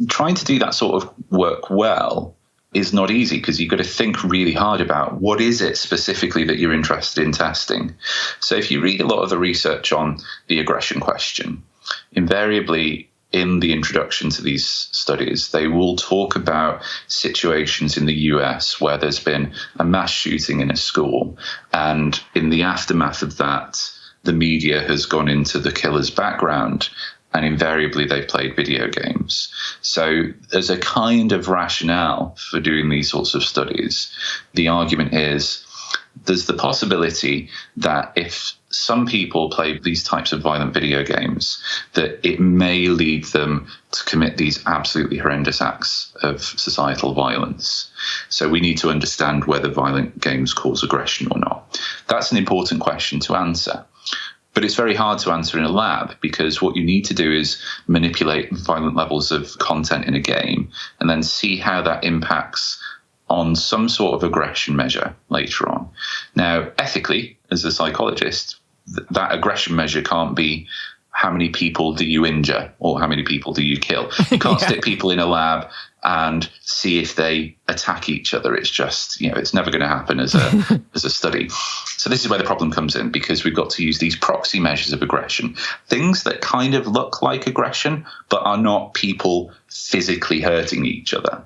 Trying to do that sort of work well is not easy because you've got to think really hard about what is it specifically that you're interested in testing. So if you read a lot of the research on the aggression question, invariably in the introduction to these studies, they will talk about situations in the US where there's been a mass shooting in a school. And in the aftermath of that, the media has gone into the killer's background and invariably they've played video games. So as a kind of rationale for doing these sorts of studies, the argument is there's the possibility that if some people play these types of violent video games, that it may lead them to commit these absolutely horrendous acts of societal violence. So we need to understand whether violent games cause aggression or not. That's an important question to answer. But it's very hard to answer in a lab because what you need to do is manipulate violent levels of content in a game and then see how that impacts on some sort of aggression measure later on. Now, ethically, as a psychologist, that aggression measure can't be how many people do you injure or how many people do you kill. You can't stick people in a lab and see if they attack each other. It's just, you know, it's never going to happen as a study. So this is where the problem comes in because we've got to use these proxy measures of aggression, things that kind of look like aggression but are not people physically hurting each other.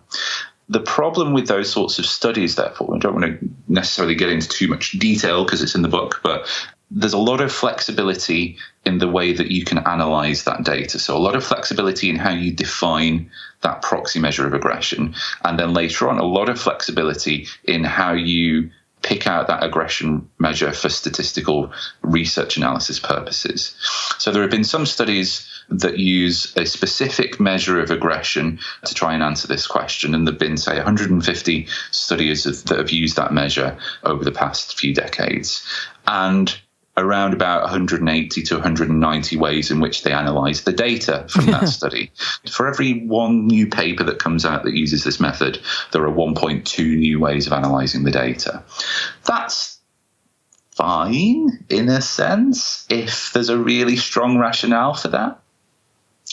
The problem with those sorts of studies, therefore, I don't want to necessarily get into too much detail because it's in the book, but there's a lot of flexibility in the way that you can analyze that data. So a lot of flexibility in how you define that proxy measure of aggression. And then later on, a lot of flexibility in how you pick out that aggression measure for statistical research analysis purposes. So there have been some studies that use a specific measure of aggression to try and answer this question. And there have been, say, 150 studies that have used that measure over the past few decades. And around about 180 to 190 ways in which they analyze the data from that study. For every one new paper that comes out that uses this method, there are 1.2 new ways of analyzing the data. That's fine, in a sense, if there's a really strong rationale for that.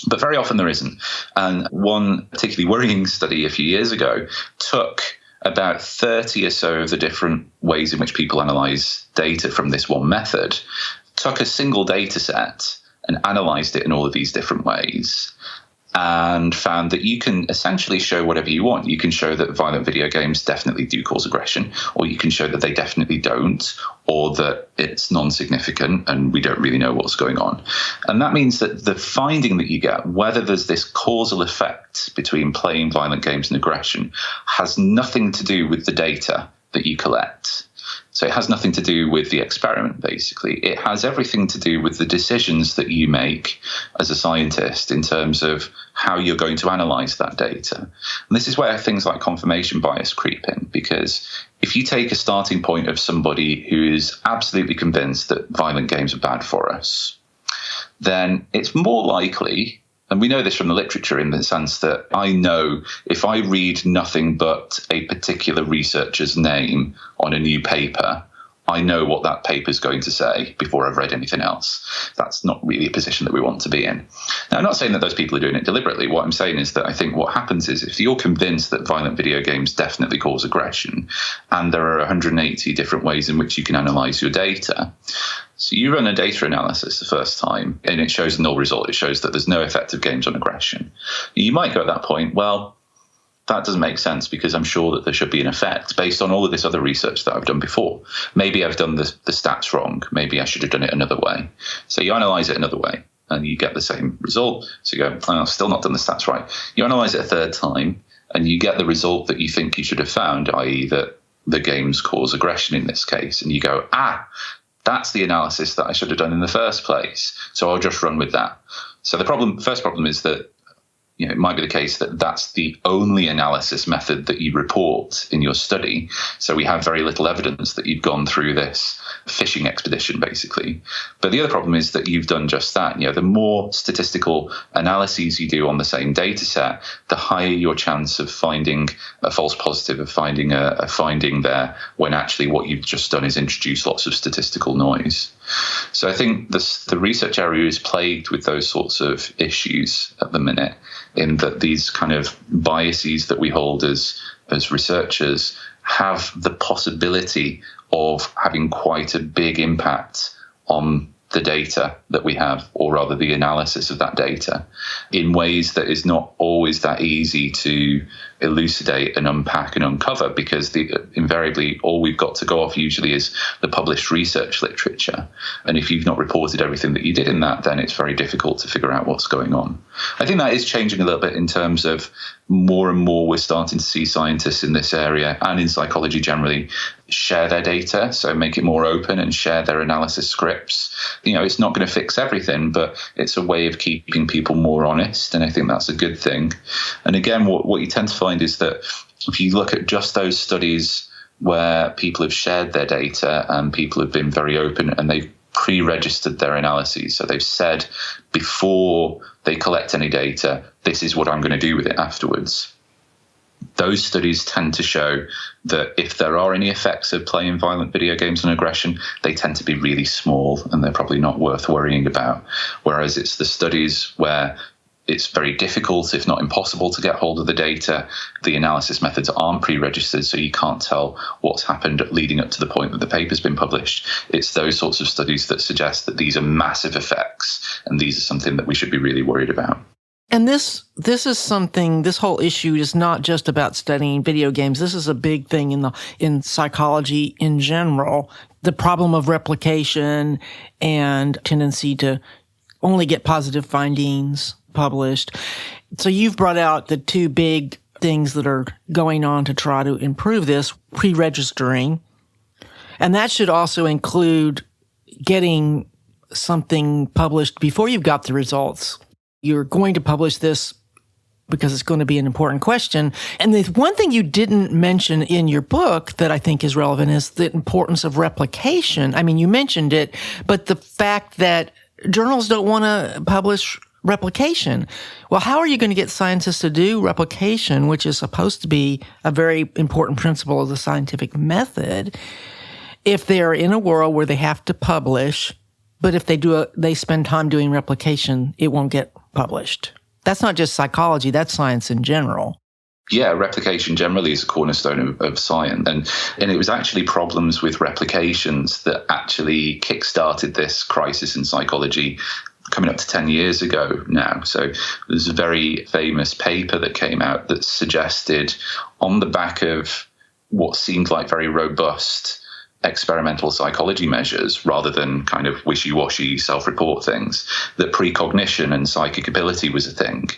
But very often there isn't. And one particularly worrying study a few years ago took about 30 or so of the different ways in which people analyze data from this one method, took a single data set and analyzed it in all of these different ways, and found that you can essentially show whatever you want. You can show that violent video games definitely do cause aggression, or you can show that they definitely don't, or that it's non-significant and we don't really know what's going on. And that means that the finding that you get, whether there's this causal effect between playing violent games and aggression, has nothing to do with the data that you collect. So it has nothing to do with the experiment, basically. It has everything to do with the decisions that you make as a scientist in terms of how you're going to analyze that data. And this is where things like confirmation bias creep in, because if you take a starting point of somebody who is absolutely convinced that violent games are bad for us, then it's more likely, and we know this from the literature in the sense that I know if I read nothing but a particular researcher's name on a new paper, I know what that paper is going to say before I've read anything else. That's not really a position that we want to be in. Now, I'm not saying that those people are doing it deliberately. What I'm saying is that I think what happens is if you're convinced that violent video games definitely cause aggression, and there are 180 different ways in which you can analyze your data, so you run a data analysis the first time, and it shows a null result. It shows that there's no effect of games on aggression. You might go at that point, well, that doesn't make sense because I'm sure that there should be an effect based on all of this other research that I've done before. Maybe I've done the stats wrong. Maybe I should have done it another way. So you analyze it another way and you get the same result. So you go, oh, I've still not done the stats right. You analyze it a third time and you get the result that you think you should have found, i.e. that the games cause aggression in this case. And you go, that's the analysis that I should have done in the first place. So I'll just run with that. So the first problem is that it might be the case that that's the only analysis method that you report in your study. So we have very little evidence that you've gone through this fishing expedition, basically. But the other problem is that you've done just that. The more statistical analyses you do on the same data set, the higher your chance of finding a false positive, of finding a finding there, when actually what you've just done is introduce lots of statistical noise. So I think the research area is plagued with those sorts of issues at the minute, in that these kind of biases that we hold as researchers have the possibility of having quite a big impact on the data that we have, or rather the analysis of that data, in ways that is not always that easy to elucidate and unpack and uncover, because invariably all we've got to go off usually is the published research literature. And if you've not reported everything that you did in that, then it's very difficult to figure out what's going on. I think that is changing a little bit in terms of more and more we're starting to see scientists in this area and in psychology generally share their data, so make it more open and share their analysis scripts. It's not going to fix everything, but it's a way of keeping people more honest, and I think that's a good thing. And again, what you tend to find is that if you look at just those studies where people have shared their data and people have been very open and they've pre-registered their analyses, so they've said before they collect any data, this is what I'm going to do with it afterwards. Those studies tend to show that if there are any effects of playing violent video games on aggression, they tend to be really small and they're probably not worth worrying about. Whereas it's the studies where it's very difficult, if not impossible, to get hold of the data. The analysis methods aren't pre-registered, so you can't tell what's happened leading up to the point that the paper's been published. It's those sorts of studies that suggest that these are massive effects, and these are something that we should be really worried about. And this is something, this whole issue is not just about studying video games. This is a big thing in psychology in general. The problem of replication and tendency to only get positive findings published. So you've brought out the two big things that are going on to try to improve this, pre-registering. And that should also include getting something published before you've got the results. You're going to publish this because it's going to be an important question. And the one thing you didn't mention in your book that I think is relevant is the importance of replication. I mean, you mentioned it, but the fact that journals don't want to publish replication. Well, how are you going to get scientists to do replication, which is supposed to be a very important principle of the scientific method, if they're in a world where they have to publish, but if they spend time doing replication, it won't get published? That's not just psychology, that's science in general. Yeah, replication generally is a cornerstone of science. And it was actually problems with replications that actually kickstarted this crisis in psychology coming up to 10 years ago now. So there's a very famous paper that came out that suggested, on the back of what seemed like very robust experimental psychology measures rather than kind of wishy-washy self-report things, that precognition and psychic ability was a thing.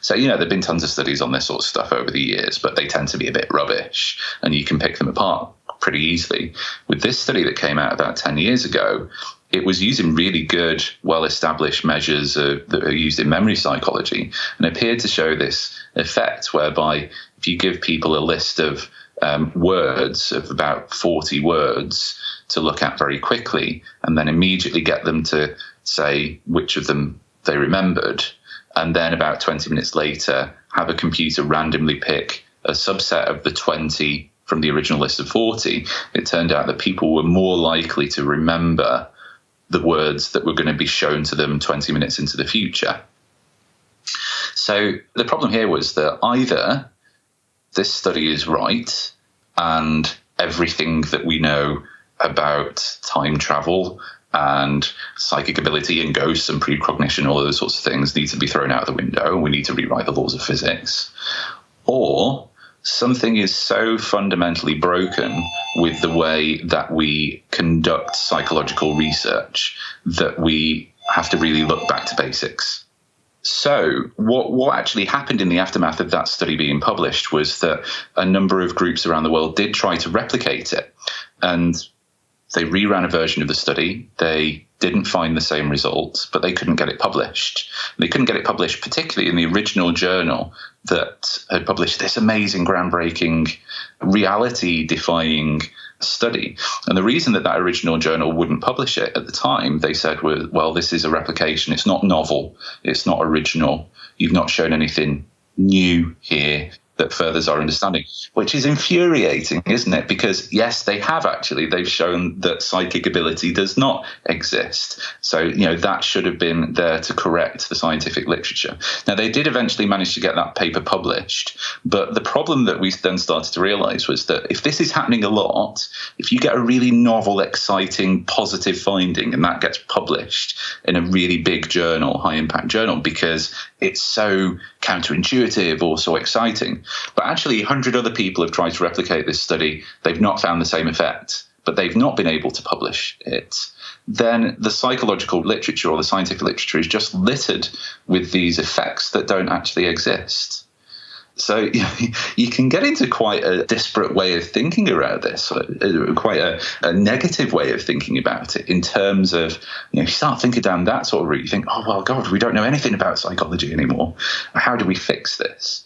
So, there've been tons of studies on this sort of stuff over the years, but they tend to be a bit rubbish and you can pick them apart pretty easily. With this study that came out about 10 years ago, it was using really good, well-established measures that are used in memory psychology, and appeared to show this effect whereby if you give people a list of words of about 40 words to look at very quickly, and then immediately get them to say which of them they remembered, and then about 20 minutes later have a computer randomly pick a subset of the 20 from the original list of 40, it turned out that people were more likely to remember the words that were going to be shown to them 20 minutes into the future. So the problem here was that either this study is right and everything that we know about time travel and psychic ability and ghosts and precognition, all of those sorts of things, need to be thrown out the window and we need to rewrite the laws of physics, or something is so fundamentally broken with the way that we conduct psychological research that we have to really look back to basics. So what actually happened in the aftermath of that study being published was that a number of groups around the world did try to replicate it, and they reran a version of the study. They didn't find the same results, but they couldn't get it published. They couldn't get it published, particularly in the original journal that had published this amazing, groundbreaking, reality-defying study. And the reason that original journal wouldn't publish it at the time, they said, well, this is a replication. It's not novel. It's not original. You've not shown anything new here that furthers our understanding, which is infuriating, isn't it? Because yes, they have actually. They've shown that psychic ability does not exist. So, that should have been there to correct the scientific literature. Now, they did eventually manage to get that paper published, but the problem that we then started to realize was that if this is happening a lot, if you get a really novel, exciting, positive finding and that gets published in a really big journal, high impact journal, because it's so counterintuitive or so exciting, but actually 100 other people have tried to replicate this study. They've not found the same effect, but they've not been able to publish it. Then the psychological literature or the scientific literature is just littered with these effects that don't actually exist. So you can get into quite a disparate way of thinking around this, quite a negative way of thinking about it in terms of, you start thinking down that sort of route, you think, oh, well, God, we don't know anything about psychology anymore. How do we fix this?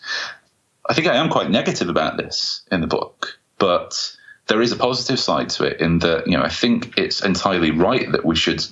I think I am quite negative about this in the book, but there is a positive side to it in that, I think it's entirely right that we should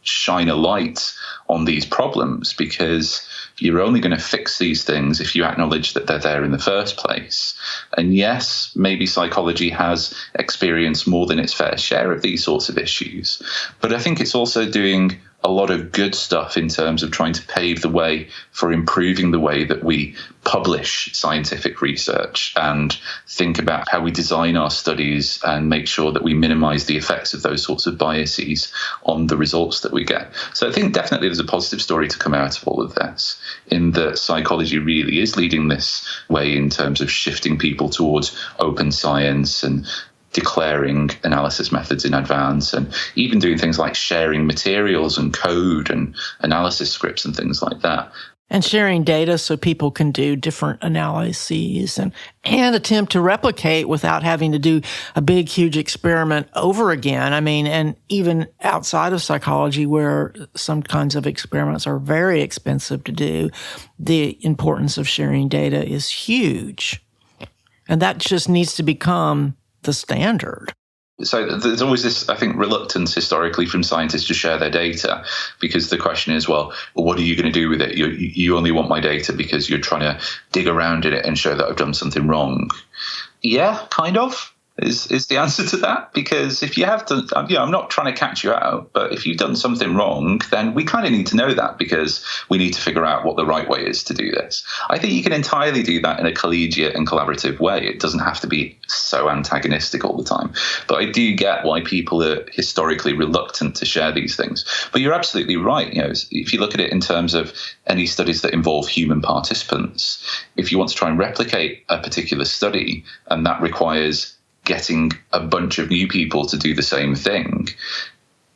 shine a light on these problems, because you're only going to fix these things if you acknowledge that they're there in the first place. And yes, maybe psychology has experienced more than its fair share of these sorts of issues, but I think it's also doing a lot of good stuff in terms of trying to pave the way for improving the way that we publish scientific research and think about how we design our studies and make sure that we minimize the effects of those sorts of biases on the results that we get. So I think definitely there's a positive story to come out of all of this, in that psychology really is leading this way in terms of shifting people towards open science and declaring analysis methods in advance, and even doing things like sharing materials and code and analysis scripts and things like that. And sharing data so people can do different analyses and attempt to replicate without having to do a big, huge experiment over again. I mean, and even outside of psychology, where some kinds of experiments are very expensive to do, the importance of sharing data is huge. And that just needs to become the standard. So there's always this, I think, reluctance historically from scientists to share their data, because the question is, well, what are you going to do with it? You only want my data because you're trying to dig around in it and show that I've done something wrong. Yeah, kind of. Is the answer to that? Because if you have done, I'm not trying to catch you out, but if you've done something wrong, then we kind of need to know that, because we need to figure out what the right way is to do this. I think you can entirely do that in a collegiate and collaborative way. It doesn't have to be so antagonistic all the time. But I do get why people are historically reluctant to share these things. But you're absolutely right. If you look at it in terms of any studies that involve human participants, if you want to try and replicate a particular study, and that requires getting a bunch of new people to do the same thing,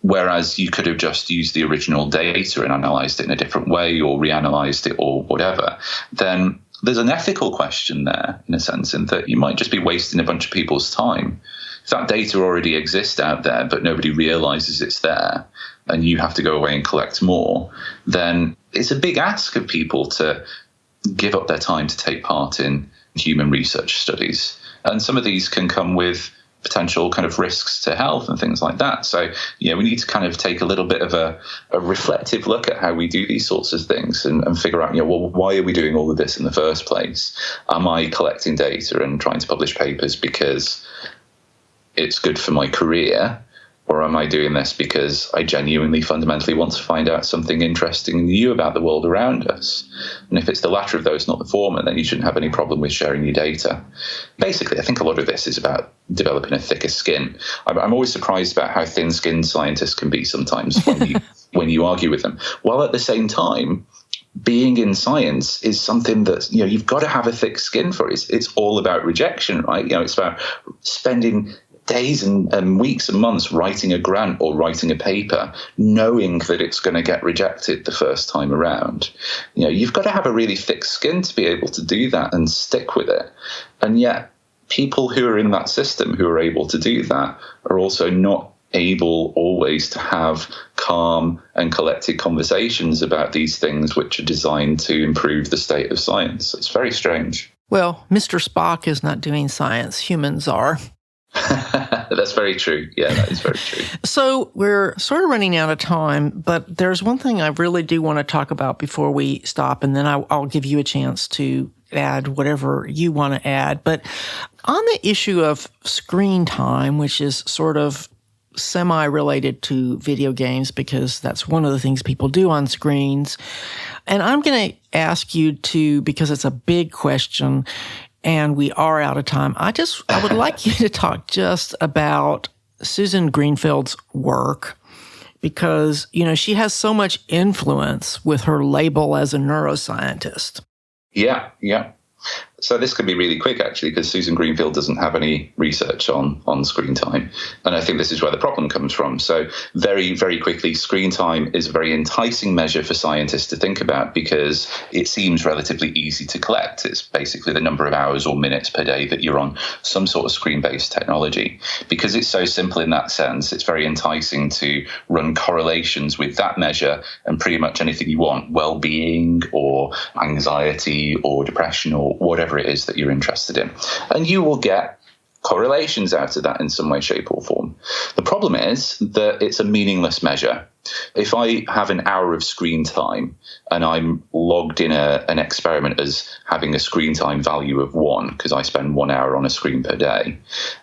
whereas you could have just used the original data and analysed it in a different way or reanalyzed it or whatever, then there's an ethical question there, in a sense, in that you might just be wasting a bunch of people's time. If that data already exists out there, but nobody realises it's there, and you have to go away and collect more, then it's a big ask of people to give up their time to take part in human research studies. And some of these can come with potential kind of risks to health and things like that. So, we need to kind of take a little bit of a reflective look at how we do these sorts of things and figure out, well, why are we doing all of this in the first place? Am I collecting data and trying to publish papers because it's good for my career? Or am I doing this because I genuinely fundamentally want to find out something interesting and new about the world around us? And if it's the latter of those, not the former, then you shouldn't have any problem with sharing your data. Basically, I think a lot of this is about developing a thicker skin. I'm always surprised about how thin-skinned scientists can be sometimes when you argue with them. While at the same time, being in science is something that, you've got to have a thick skin for. It's all about rejection, right? It's about spending days and weeks and months writing a grant or writing a paper, knowing that it's going to get rejected the first time around. You've got to have a really thick skin to be able to do that and stick with it. And yet people who are in that system who are able to do that are also not able always to have calm and collected conversations about these things which are designed to improve the state of science. It's very strange. Well, Mr. Spock is not doing science. Humans are. That's very true. Yeah, that is very true. So we're sort of running out of time, but there's one thing I really do want to talk about before we stop, and then I'll give you a chance to add whatever you want to add. But on the issue of screen time, which is sort of semi-related to video games because that's one of the things people do on screens, and I'm going to ask you to, because it's a big question, and we are out of time, I would like you to talk just about Susan Greenfield's work, because, she has so much influence with her label as a neuroscientist. Yeah. So this could be really quick, actually, because Susan Greenfield doesn't have any research on screen time. And I think this is where the problem comes from. So very, very quickly, screen time is a very enticing measure for scientists to think about because it seems relatively easy to collect. It's basically the number of hours or minutes per day that you're on some sort of screen-based technology. Because it's so simple in that sense, it's very enticing to run correlations with that measure and pretty much anything you want, well-being or anxiety or depression or whatever it is that you're interested in. And you will get correlations out of that in some way, shape or form. The problem is that it's a meaningless measure. If I have an hour of screen time and I'm logged in an experiment as having a screen time value of 1, because I spend 1 hour on a screen per day,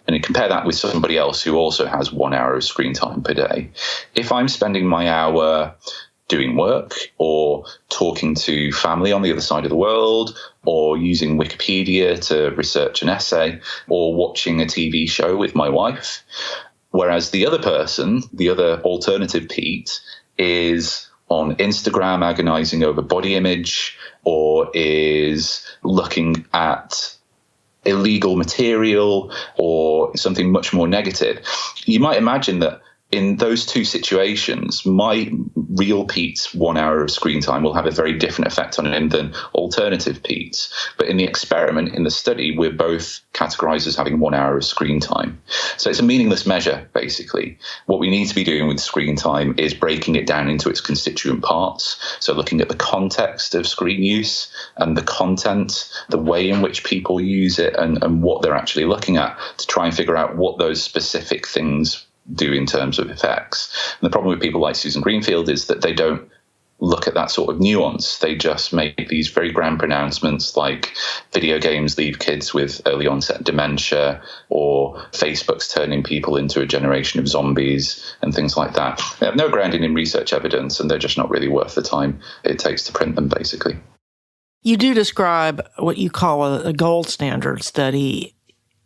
and you compare that with somebody else who also has 1 hour of screen time per day, if I'm spending my hour doing work or talking to family on the other side of the world or using Wikipedia to research an essay or watching a TV show with my wife, whereas the other person, the other alternative Pete, is on Instagram agonizing over body image or is looking at illegal material or something much more negative, you might imagine that in those two situations, my real Pete's 1 hour of screen time will have a very different effect on him than alternative Pete's. But in the experiment, in the study, we're both categorized as having 1 hour of screen time. So it's a meaningless measure, basically. What we need to be doing with screen time is breaking it down into its constituent parts. So looking at the context of screen use and the content, the way in which people use it and what they're actually looking at to try and figure out what those specific things do in terms of effects. And the problem with people like Susan Greenfield is that they don't look at that sort of nuance. They just make these very grand pronouncements like video games leave kids with early onset dementia or Facebook's turning people into a generation of zombies and things like that. They have no grounding in research evidence and they're just not really worth the time it takes to print them, basically. You do describe what you call a gold standard study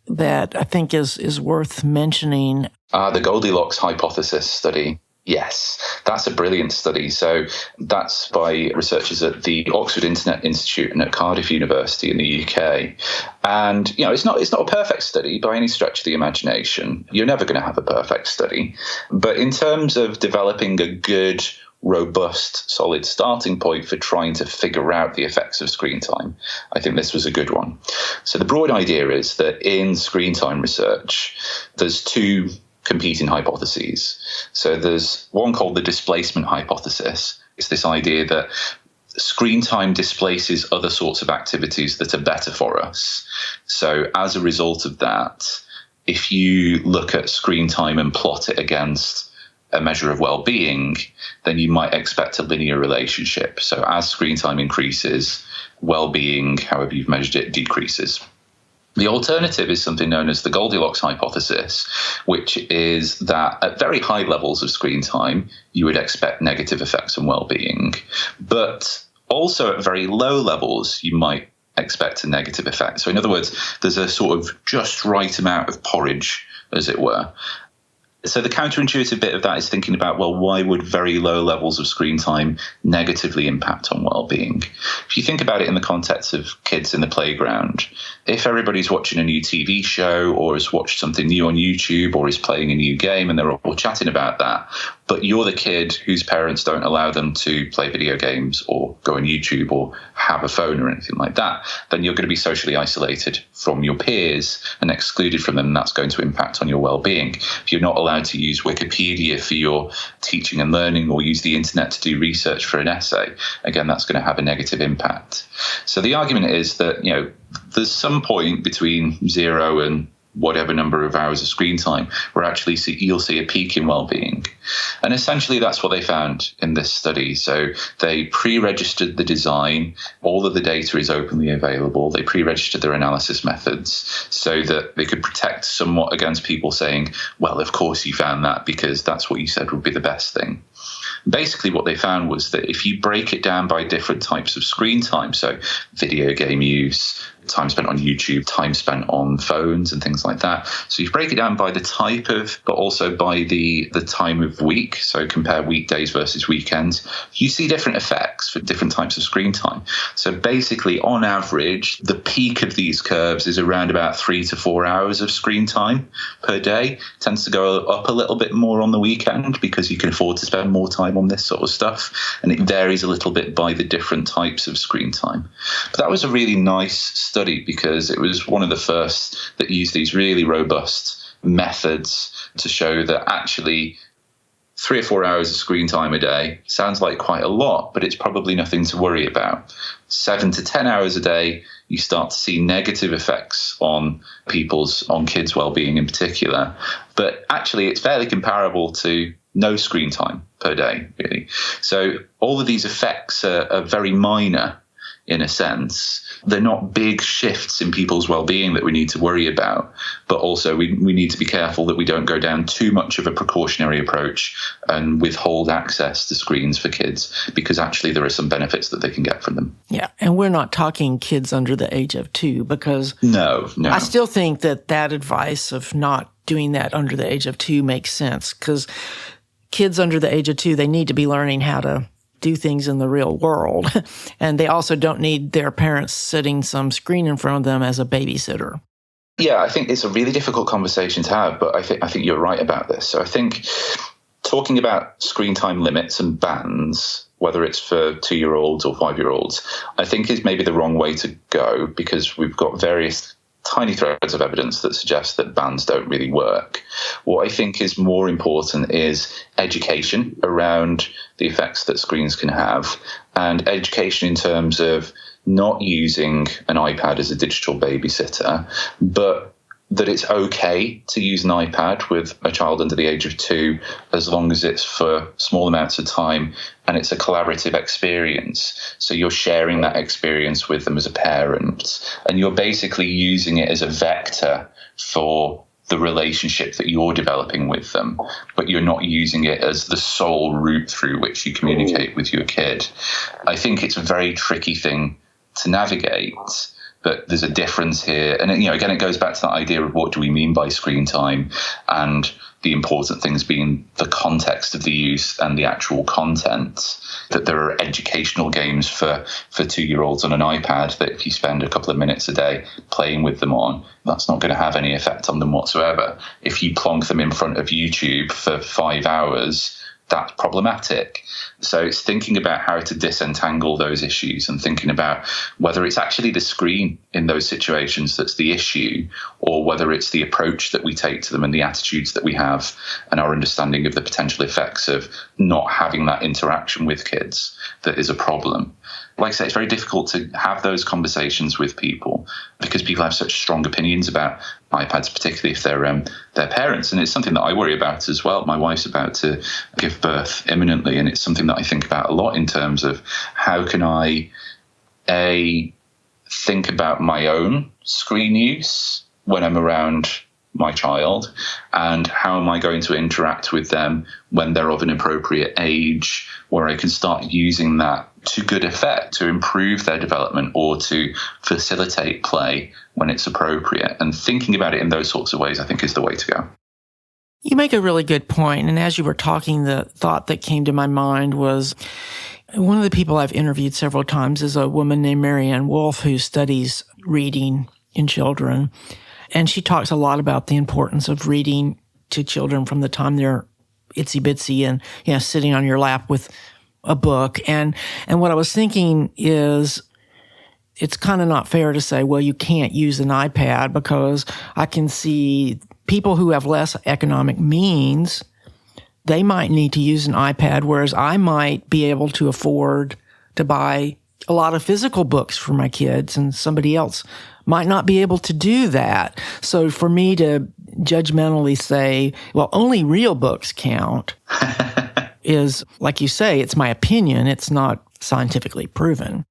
that I think is worth mentioning. The Goldilocks hypothesis study. Yes, that's a brilliant study. So that's by researchers at the Oxford Internet Institute and at Cardiff University in the UK. And, it's not a perfect study by any stretch of the imagination. You're never going to have a perfect study. But in terms of developing a good, robust, solid starting point for trying to figure out the effects of screen time, I think this was a good one. So the broad idea is that in screen time research, there's two competing hypotheses. So there's one called the displacement hypothesis. It's this idea that screen time displaces other sorts of activities that are better for us. So as a result of that, if you look at screen time and plot it against a measure of well-being, then you might expect a linear relationship. So as screen time increases, well-being, however you've measured it, decreases. The alternative is something known as the Goldilocks hypothesis, which is that at very high levels of screen time, you would expect negative effects on well-being. But also at very low levels, you might expect a negative effect. So in other words, there's a sort of just right amount of porridge, as it were. So the counterintuitive bit of that is thinking about, well, why would very low levels of screen time negatively impact on well-being? If you think about it in the context of kids in the playground, if everybody's watching a new TV show or has watched something new on YouTube or is playing a new game and they're all chatting about that, but you're the kid whose parents don't allow them to play video games or go on YouTube or have a phone or anything like that, then you're going to be socially isolated from your peers and excluded from them, and that's going to impact on your well-being. If you're not allowed to use Wikipedia for your teaching and learning or use the internet to do research for an essay, again, that's going to have a negative impact. So the argument is that, there's some point between 0 and whatever number of hours of screen time where actually you'll see a peak in well-being. And essentially that's what they found in this study. So they pre-registered the design. All of the data is openly available. They pre-registered their analysis methods so that they could protect somewhat against people saying, well, of course you found that because that's what you said would be the best thing. Basically what they found was that if you break it down by different types of screen time, so video game use, time spent on YouTube, time spent on phones and things like that. So you break it down by the type of, but also by the time of week. So compare weekdays versus weekends. You see different effects for different types of screen time. So basically, on average, the peak of these curves is around about 3 to 4 hours of screen time per day. It tends to go up a little bit more on the weekend because you can afford to spend more time on this sort of stuff. And it varies a little bit by the different types of screen time. But that was a really nice study because it was one of the first that used these really robust methods to show that actually 3 or 4 hours of screen time a day sounds like quite a lot, but it's probably nothing to worry about. 7 to 10 hours a day, you start to see negative effects on kids' well-being in particular. But actually, it's fairly comparable to no screen time per day, really. So all of these effects are very minor in a sense. They're not big shifts in people's well-being that we need to worry about, but also we need to be careful that we don't go down too much of a precautionary approach and withhold access to screens for kids, because actually there are some benefits that they can get from them. Yeah, and we're not talking kids under the age of 2, because No. I still think that advice of not doing that under the age of 2 makes sense, because kids under the age of 2, they need to be learning how to do things in the real world. And they also don't need their parents sitting some screen in front of them as a babysitter. Yeah, I think it's a really difficult conversation to have, but I think you're right about this. So I think talking about screen time limits and bans, whether it's for 2-year-olds or 5-year-olds, I think is maybe the wrong way to go, because we've got various tiny threads of evidence that suggest that bans don't really work. What I think is more important is education around the effects that screens can have, and education in terms of not using an iPad as a digital babysitter, but that it's okay to use an iPad with a child under the age of 2 as long as it's for small amounts of time and it's a collaborative experience. So you're sharing that experience with them as a parent, and you're basically using it as a vector for the relationship that you're developing with them, but you're not using it as the sole route through which you communicate with your kid. I think it's a very tricky thing to navigate, but there's a difference here. And, again, it goes back to that idea of what do we mean by screen time, and the important things being the context of the use and the actual content. That there are educational games for 2-year-olds on an iPad that if you spend a couple of minutes a day playing with them on, that's not going to have any effect on them whatsoever. If you plonk them in front of YouTube for 5 hours, that's problematic. So it's thinking about how to disentangle those issues and thinking about whether it's actually the screen in those situations that's the issue, or whether it's the approach that we take to them and the attitudes that we have and our understanding of the potential effects of not having that interaction with kids that is a problem. Like I say, it's very difficult to have those conversations with people because people have such strong opinions about iPads, particularly if they're parents. And it's something that I worry about as well. My wife's about to give birth imminently, and it's something that I think about a lot in terms of how can I, think about my own screen use when I'm around my child, and how am I going to interact with them when they're of an appropriate age where I can start using that to good effect to improve their development or to facilitate play when it's appropriate. And thinking about it in those sorts of ways, I think, is the way to go. You make a really good point. And as you were talking, the thought that came to my mind was one of the people I've interviewed several times is a woman named Marianne Wolf, who studies reading in children. And she talks a lot about the importance of reading to children from the time they're itsy bitsy and, sitting on your lap with a book. And what I was thinking is, it's kind of not fair to say, well, you can't use an iPad, because I can see people who have less economic means, they might need to use an iPad, whereas I might be able to afford to buy a lot of physical books for my kids, and somebody else might not be able to do that. So for me to judgmentally say, well, only real books count is, like you say, it's my opinion. It's not scientifically proven.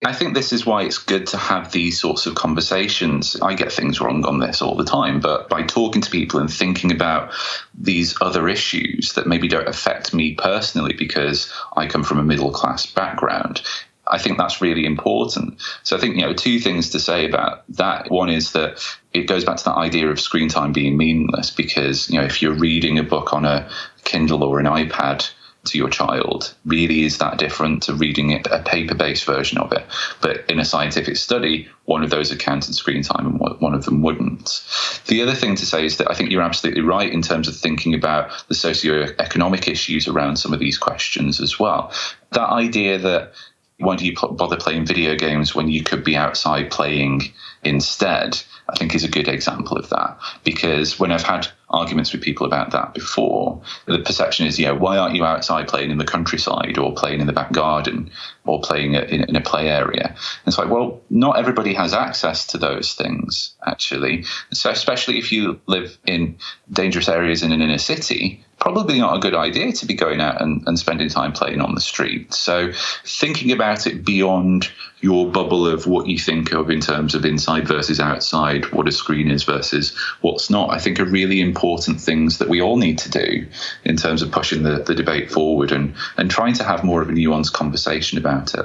I think this is why it's good to have these sorts of conversations. I get things wrong on this all the time, but by talking to people and thinking about these other issues that maybe don't affect me personally because I come from a middle-class background, I think that's really important. So I think, 2 things to say about that. One is that it goes back to that idea of screen time being meaningless, because, if you're reading a book on a Kindle or an iPad to your child, really is that different to reading it, a paper-based version of it? But in a scientific study, one of those are counted screen time and one of them wouldn't. The other thing to say is that I think you're absolutely right in terms of thinking about the socioeconomic issues around some of these questions as well. That idea that why do you bother playing video games when you could be outside playing instead, I think is a good example of that. Because when I've had arguments with people about that before, the perception is, why aren't you outside playing in the countryside or playing in the back garden or playing in a play area? And it's like, well, not everybody has access to those things, actually. So especially if you live in dangerous areas in an inner city, probably not a good idea to be going out and spending time playing on the street. So thinking about it beyond your bubble of what you think of in terms of inside versus outside, what a screen is versus what's not, I think are really important things that we all need to do in terms of pushing the debate forward and trying to have more of a nuanced conversation about it.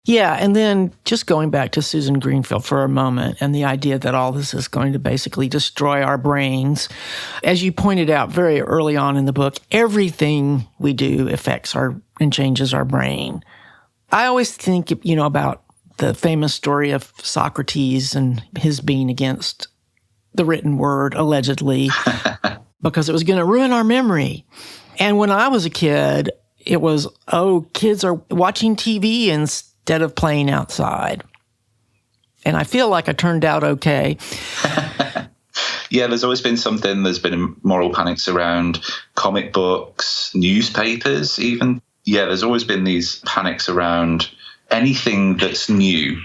Yeah, and then just going back to Susan Greenfield for a moment and the idea that all this is going to basically destroy our brains. As you pointed out very early on in the book, everything we do affects and changes our brain. I always think, about the famous story of Socrates and his being against the written word, allegedly, because it was going to ruin our memory. And when I was a kid, it was, kids are watching TV instead of playing outside. And I feel like I turned out okay. Yeah, there's always been something. There's been moral panics around comic books, newspapers even. Yeah, there's always been these panics around anything that's new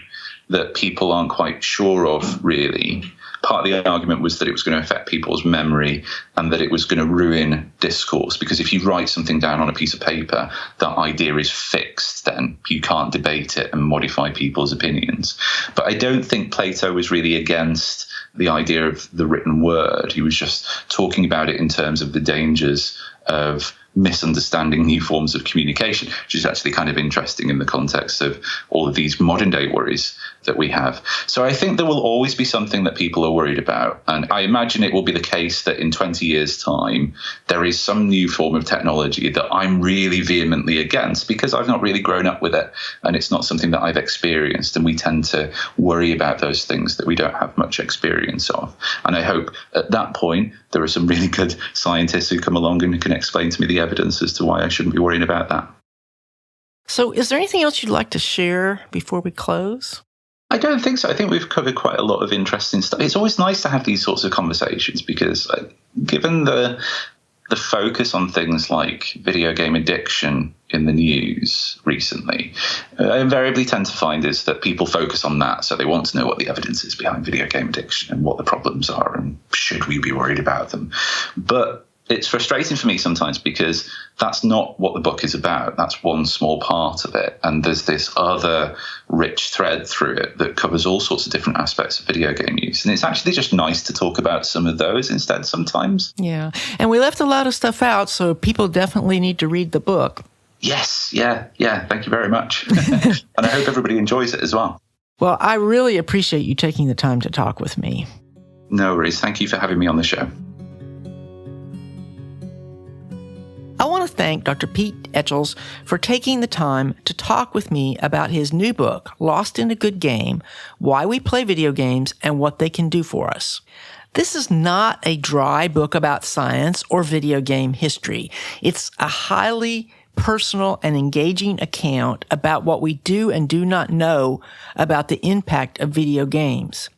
that people aren't quite sure of, really. Part of the argument was that it was going to affect people's memory and that it was going to ruin discourse, because if you write something down on a piece of paper, that idea is fixed, then you can't debate it and modify people's opinions. But I don't think Plato was really against the idea of the written word. He was just talking about it in terms of the dangers of misunderstanding new forms of communication, which is actually kind of interesting in the context of all of these modern day worries that we have. So I think there will always be something that people are worried about. And I imagine it will be the case that in 20 years' time, there is some new form of technology that I'm really vehemently against because I've not really grown up with it. And it's not something that I've experienced. And we tend to worry about those things that we don't have much experience of. And I hope at that point, there are some really good scientists who come along and can explain to me the evidence as to why I shouldn't be worrying about that. So is there anything else you'd like to share before we close? I don't think so. I think we've covered quite a lot of interesting stuff. It's always nice to have these sorts of conversations because given the focus on things like video game addiction in the news recently, I invariably tend to find is that people focus on that. So they want to know what the evidence is behind video game addiction and what the problems are and should we be worried about them. But it's frustrating for me sometimes because that's not what the book is about. That's one small part of it. And there's this other rich thread through it that covers all sorts of different aspects of video game use. And it's actually just nice to talk about some of those instead sometimes. Yeah. And we left a lot of stuff out, so people definitely need to read the book. Yes. Yeah. Thank you very much. And I hope everybody enjoys it as well. Well, I really appreciate you taking the time to talk with me. No worries. Thank you for having me on the show. I want to thank Dr. Pete Etchells for taking the time to talk with me about his new book, Lost in a Good Game, Why We Play Video Games and What They Can Do for Us. This is not a dry book about science or video game history. It's a highly personal and engaging account about what we do and do not know about the impact of video games.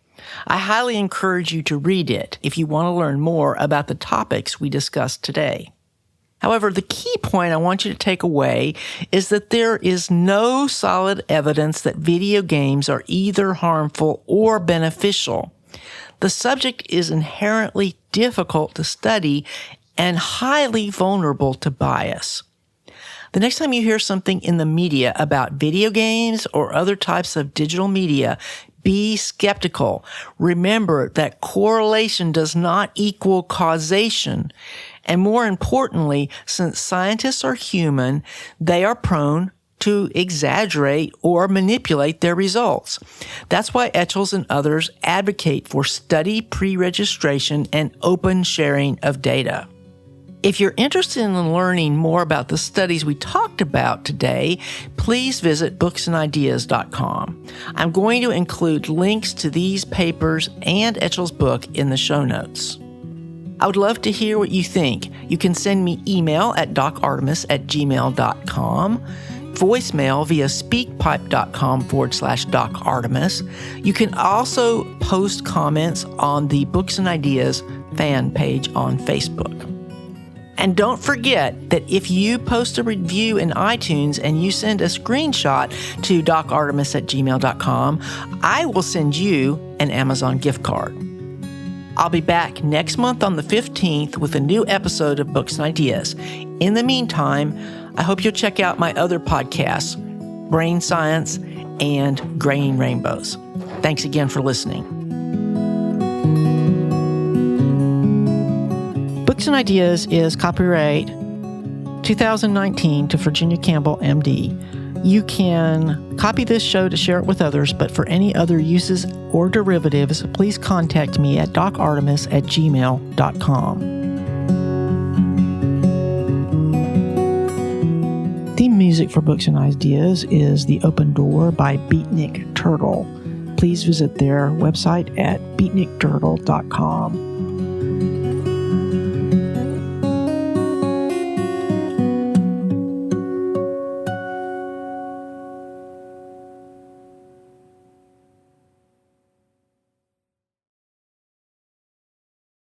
I highly encourage you to read it if you want to learn more about the topics we discussed today. However, the key point I want you to take away is that there is no solid evidence that video games are either harmful or beneficial. The subject is inherently difficult to study and highly vulnerable to bias. The next time you hear something in the media about video games or other types of digital media, be skeptical. Remember that correlation does not equal causation. And more importantly, since scientists are human, they are prone to exaggerate or manipulate their results. That's why Etchells and others advocate for study pre-registration and open sharing of data. If you're interested in learning more about the studies we talked about today, please visit booksandideas.com. I'm going to include links to these papers and Etchells' book in the show notes. I would love to hear what you think. You can send me email at docartemis@gmail.com. voicemail via speakpipe.com/Doc Artemis. You can also post comments on the Books and Ideas fan page on Facebook. And don't forget that if you post a review in iTunes and you send a screenshot to docartemis@gmail.com, I will send you an Amazon gift card. I'll be back next month on the 15th with a new episode of Books and Ideas. In the meantime, I hope you'll check out my other podcasts, Brain Science and Graying Rainbows. Thanks again for listening. Books and Ideas is copyright 2019 to Virginia Campbell, MD. You can copy this show to share it with others, but for any other uses or derivatives, please contact me at docartemis@gmail.com. Theme music for Books and Ideas is The Open Door by Beatnik Turtle. Please visit their website at beatnikturtle.com.